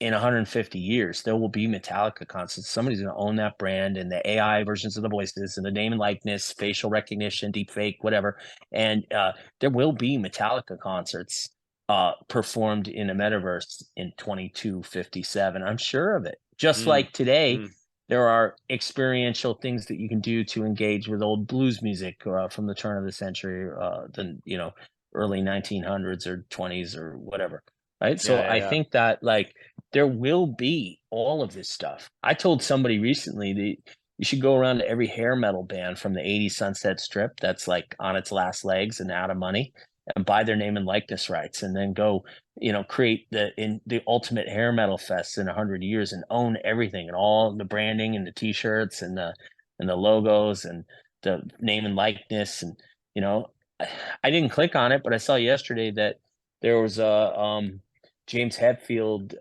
in 150 years. There will be Metallica concerts. Somebody's going to own that brand and the AI versions of the voices and the name and likeness, facial recognition, deep fake, whatever. And there will be Metallica concerts performed in a metaverse in 2257. I'm sure of it. Just mm, like today, mm. there are experiential things that you can do to engage with old blues music from the turn of the century, early 1900s or 20s or whatever. Right. Yeah, So yeah, I yeah. think that like there will be all of this stuff. I told somebody recently that you should go around to every hair metal band from the '80s Sunset Strip that's like on its last legs and out of money and buy their name and likeness rights and then go, create the ultimate hair metal fest in 100 years and own everything and all the branding and the t-shirts and the logos and the name and likeness and you know I didn't click on it, but I saw yesterday that there was a James Hetfield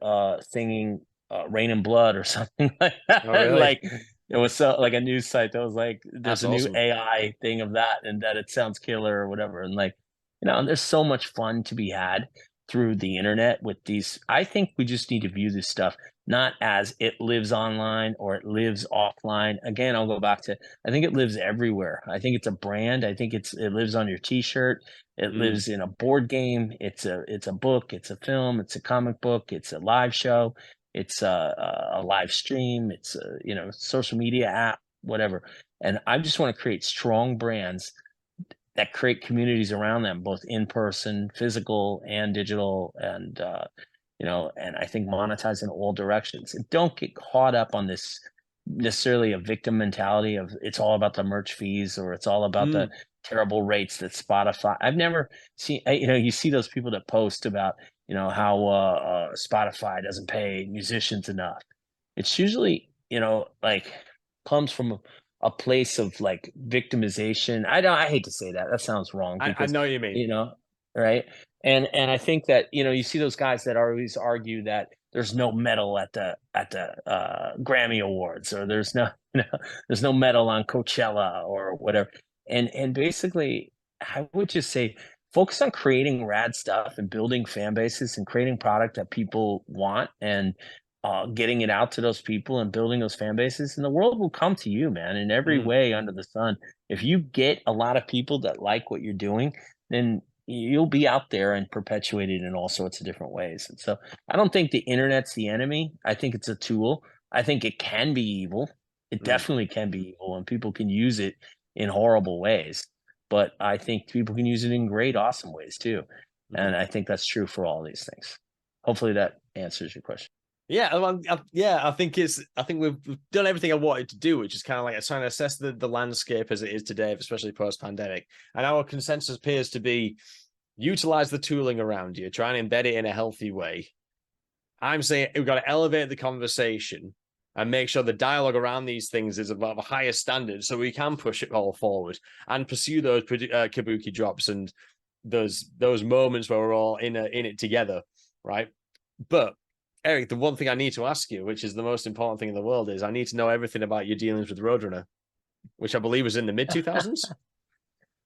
singing "Rain and Blood" or something like Oh, that. really? Like it was like a news site that was like, "There's That's a new awesome. AI thing of that, and that it sounds killer or whatever." And like, there's so much fun to be had through the internet with these. I think we just need to view this stuff not as it lives online or it lives offline. Again, I'll go back to I think it lives everywhere. I think it's a brand. I think it lives on your t-shirt. It Mm, lives in a board game. It's a book. It's a film. It's a comic book. It's a live show. It's a live stream. It's a social media app, whatever. And I just want to create strong brands that create communities around them, both in person, physical, and digital, and I think monetize in all directions. And don't get caught up on this necessarily a victim mentality of it's all about the merch fees or it's all about the mm. terrible rates that Spotify. I've never seen. You see those people that post about how Spotify doesn't pay musicians enough. It's usually like comes from a place of like victimization. I hate to say that. That sounds wrong I because know what you mean. right? And I think that you see those guys that always argue that there's no medal at the Grammy Awards or there's no there's no medal on Coachella or whatever. And basically, I would just say focus on creating rad stuff and building fan bases and creating product that people want and getting it out to those people and building those fan bases, and the world will come to you, man, in every Mm, way under the sun. If you get a lot of people that like what you're doing, then you'll be out there and perpetuated in all sorts of different ways. And so I don't think the internet's the enemy. I think it's a tool. I think it can be evil. It mm, definitely can be evil, and people can use it in horrible ways. But I think people can use it in great, awesome ways too. mm. And I think that's true for all these things. Hopefully that answers your question. Yeah, yeah. I think we've done everything I wanted to do, which is kind of like trying to assess the landscape as it is today, especially post pandemic. And our consensus appears to be utilize the tooling around you, try and embed it in a healthy way. I'm saying we've got to elevate the conversation and make sure the dialogue around these things is above a higher standard so we can push it all forward and pursue those kabuki drops and those moments where we're all in it together, right? But Eric, the one thing I need to ask you, which is the most important thing in the world, is I need to know everything about your dealings with Roadrunner, which I believe was in the mid 2000s.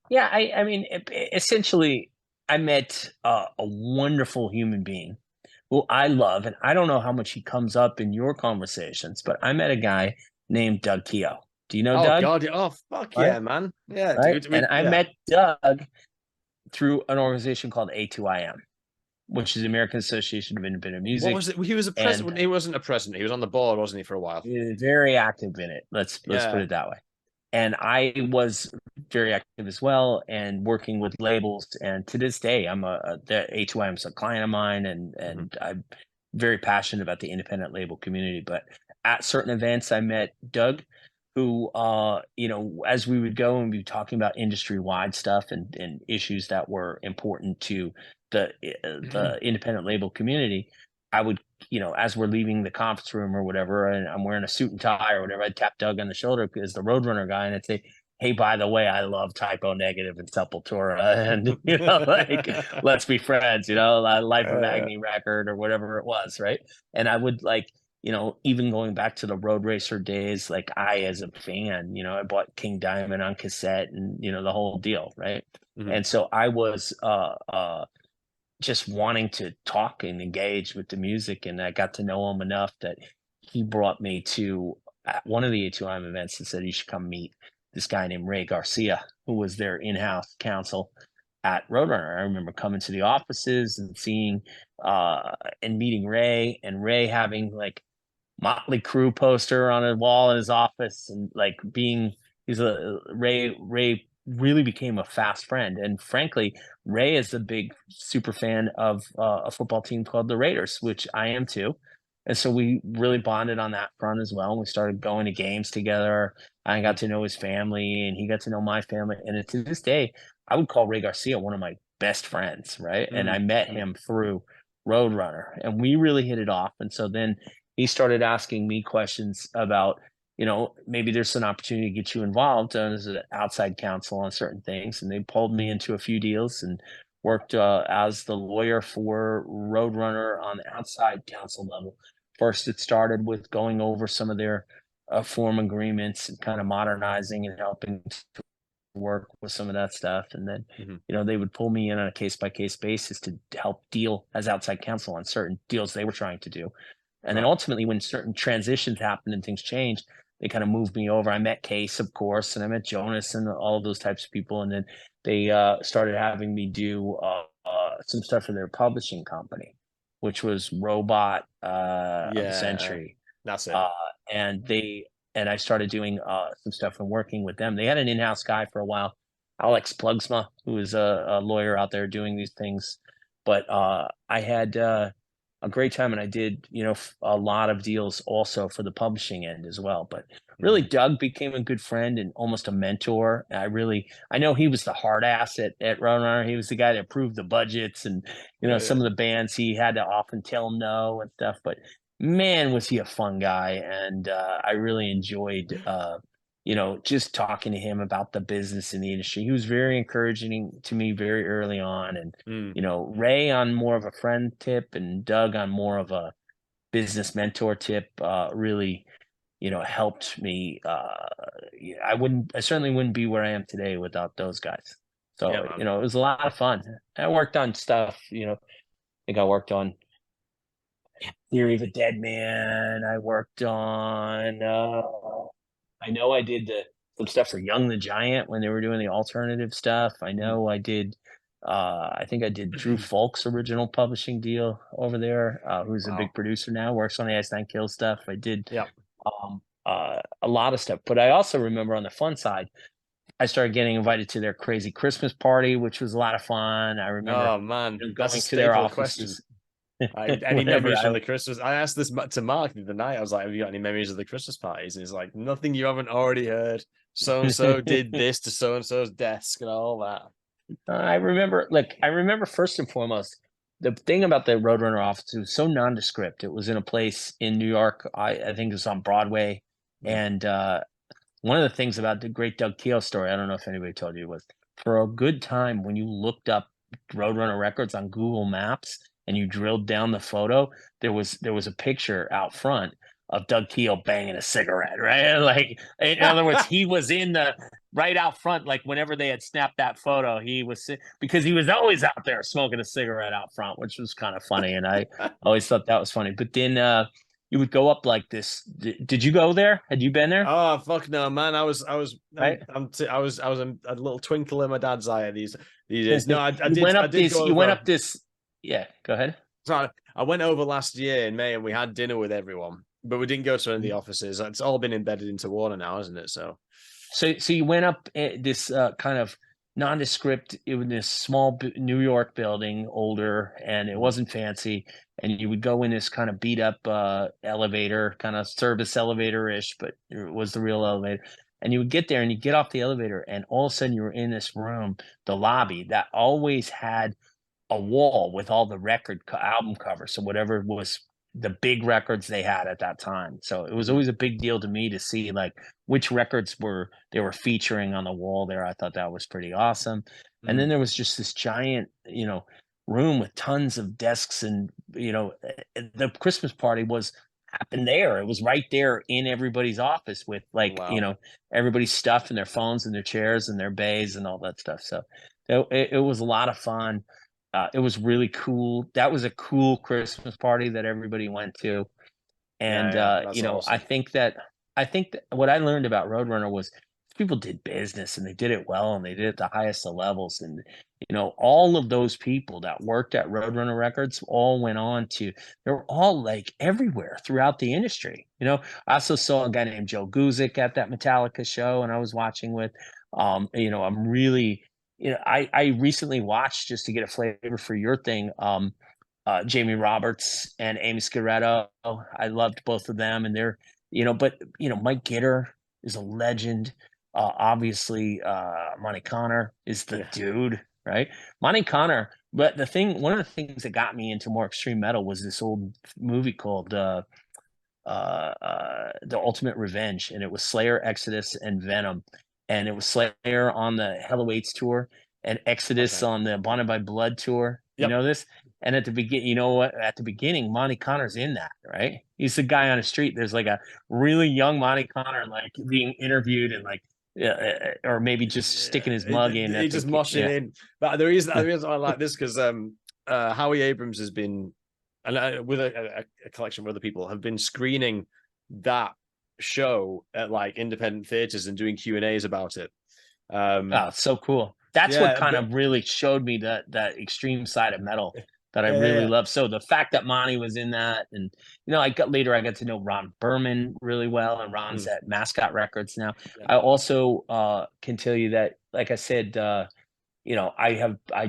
Yeah, I mean, essentially, I met a wonderful human being who I love, and I don't know how much he comes up in your conversations, but I met a guy named Doug Keogh. Do you know Oh Doug? God! Oh fuck Right, yeah, man! Yeah, right. dude. And I Yeah. met Doug through an organization called A2IM. which is the American Association of Independent What Music. was it? He was a And president. He wasn't a president. He was on the board, wasn't he, for a while? very active in it. Let's put Yeah. it that way. And I was very active as well, and working with labels. And to this day, the HYM is a client of mine, and I'm very passionate about the independent label community. But at certain events, I met Doug, who, as we would go and be talking about industry wide stuff and issues that were important to the independent label community, I would, as we're leaving the conference room or whatever, and I'm wearing a suit and tie or whatever, I'd tap Doug on the shoulder as the Roadrunner guy, and I'd say, "Hey, by the way, I love Typo Negative and Sepultura, and like, let's be friends." Life of Agony record or whatever it was, right? And I would even going back to the Road Racer days, like I, as a fan, I bought King Diamond on cassette, and the whole deal, right? And so I was just wanting to talk and engage with the music, and I got to know him enough that he brought me to one of the A2M events and said, "You should come meet this guy named Ray Garcia, who was their in-house counsel at Roadrunner." I remember coming to the offices and seeing and meeting Ray, and Ray having like Motley Crue poster on a wall in his office, and like Ray really became a fast friend. And frankly, Ray is a big super fan of a football team called the Raiders, which I am too. And so we really bonded on that front as well. And we started going to games together. I got to know his family, and he got to know my family. And to this day, I would call Ray Garcia one of my best friends, right? And I met him through Roadrunner, and we really hit it off. And so then he started asking me questions about, maybe there's an opportunity to get you involved as an outside counsel on certain things. And they pulled me into a few deals and worked as the lawyer for Roadrunner on the outside counsel level. First, it started with going over some of their form agreements and kind of modernizing and helping to work with some of that stuff. And then, they would pull me in on a case-by-case basis to help deal as outside counsel on certain deals they were trying to do. And then ultimately, when certain transitions happened and things changed, they kind of moved me over. I met Case, of course, and I met Jonas and all of those types of people. And then they started having me do some stuff for their publishing company, which was Robot of the Century. That's it. And I started doing some stuff and working with them. They had an in-house guy for a while, Alex Plugsma, who is a lawyer out there doing these things. But I had a great time, and I did, a lot of deals also for the publishing end as well. But really, Doug became a good friend and almost a mentor. I know he was the hard ass at Roadrunner. He was the guy that approved the budgets, and some of the bands he had to often tell him no and stuff. But man, was he a fun guy, and I really enjoyed just talking to him about the business in the industry. He was very encouraging to me very early on. And, Ray on more of a friend tip, and Doug on more of a business mentor tip, really, helped me. I certainly wouldn't be where I am today without those guys. So, it was a lot of fun. I worked on stuff, I think I worked on Theory of a Dead Man. I worked on, I know I did some stuff for Young the Giant when they were doing the alternative stuff. I know I did. I think I did Drew Folk's original publishing deal over there, who's a big producer now, works on the Ice Nine Kills stuff. I did a lot of stuff. But I also remember on the fun side, I started getting invited to their crazy Christmas party, which was a lot of fun. I remember going to their offices. Any memories from the Christmas? I asked this to Mark the other night. I was like, "Have you got any memories of the Christmas parties?" And he's like, "Nothing you haven't already heard. So and so did this to so and so's desk and all that." I remember first and foremost, the thing about the Roadrunner office, it was so nondescript. It was in a place in New York. I think it was on Broadway. And one of the things about the great Doug Keogh story, I don't know if anybody told you, was for a good time when you looked up Roadrunner Records on Google Maps and you drilled down the photo, there was a picture out front of Doug Keogh banging a cigarette, right? Like, in other words, he was in the right out front. Like, whenever they had snapped that photo, because he was always out there smoking a cigarette out front, which was kind of funny. And I always thought that was funny. But then you would go up like this. Did you go there? Had you been there? Oh, fuck no, man. I was a little twinkle in my dad's eye these days. No, I did. You went up this Yeah, go ahead. So I went over last year in May and we had dinner with everyone, but we didn't go to any of the Mhm. offices. It's all been embedded into Warner now, isn't it? So So you went up this kind of nondescript in this small New York building, older, and it mhm. wasn't fancy. And you would go in this kind of beat up elevator, kind of service elevator ish, but it was the real elevator. And you would get there and you get off the elevator, and all of a sudden you were in this room, the lobby that always had a wall with all the album covers, so whatever was the big records they had at that time. So it was Mhm. always a big deal to me to see like which records they were featuring on the wall there. I thought that was pretty awesome. And then Mm. there was just this giant, room with tons of desks, and the Christmas party was happened there. It was right there in everybody's office with like, Wow. everybody's stuff and their phones and their chairs and their bays and all that stuff. So it was a lot of fun. It was really cool. That was a cool Christmas party that everybody went to. Yeah, And yeah, that's I awesome. think that what I learned about Roadrunner was people did business and they did it well and they did it at the highest of levels. And all of those people that worked at Roadrunner Records all went on to they were all like everywhere throughout the industry. I also saw a guy named Joe Guzik at that Metallica show and I was watching with. I'm really I recently watched just to get a flavor for your thing. Jamie Roberts and Amy Scaretto. I loved both of them, and but Mike Gitter is a legend. Obviously, Monty Connor is the Yeah. dude, right? Monty Connor. But one of the things that got me into more extreme metal was this old movie called The Ultimate Revenge, and it was Slayer, Exodus, and Venom, and it was Slayer on the Hell Awaits tour and Exodus Okay. on the Bonded by Blood tour. You Yep. know this? And at the begin, you know what? At the beginning, Monty Connor's in that, right? He's the guy on the street. There's like a really young Monty Connor, like being interviewed and like, or maybe just sticking his mug in He at just the, moshing yeah. in. But the reason I like this because Howie Abrams has been, and with a collection of other people, have been screening that show at like independent theaters and doing Q&As about it. Oh, it's so cool. That's what Yeah, kind but of really showed me that extreme side of metal that I really yeah, love. So the fact that Monty was in that, and I got to know Ron Berman really well, and Ron's mm, at Mascot Records now. yeah, I also can tell you that, like I said, I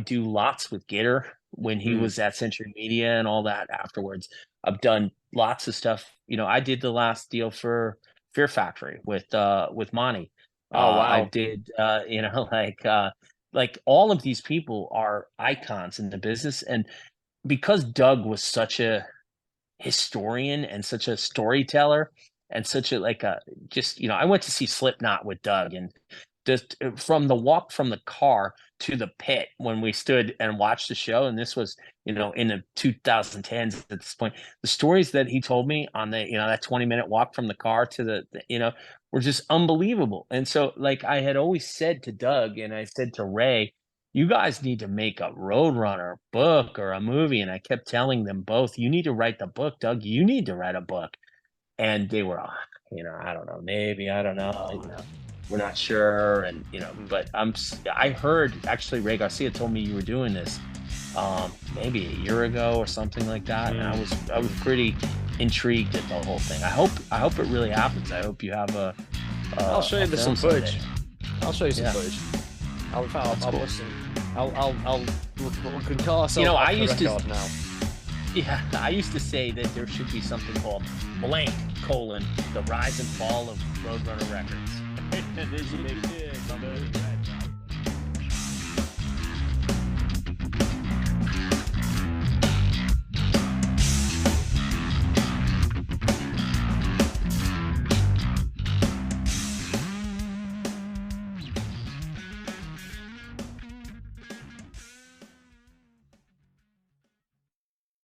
do lots with Gitter when he mm. was at Century Media and all that afterwards. I've done lots of stuff. I did the last deal for Fear Factory with Monty. Oh I wow, did like all of these people are icons in the business. And because Doug was such a historian and such a storyteller and such a like a just I went to see Slipknot with Doug, and just from the walk from the car to the pit when we stood and watched the show, and this was in the 2010s at this point, the stories that he told me on the that 20-minute walk from the car to the were just unbelievable. And so like I had always said to Doug and I said to Ray, you guys need to make a Roadrunner book or a movie. And I kept telling them both, you need to write the book, Doug. You need to write a book. And they were, I don't know, maybe, I don't know, we're not sure. And, mm. but I heard actually Ray Garcia told me you were doing this maybe a year ago or something like that. And I was pretty intrigued at the whole thing. I hope it really happens. I hope you have I'll show you film some footage. someday. I'll show you some Yeah, footage. I'll that's cool. listen. We can call ourselves I off the used to. record now. Yeah, I used to say that there should be something called blank colon the rise and fall of Roadrunner Records. And then you make this on the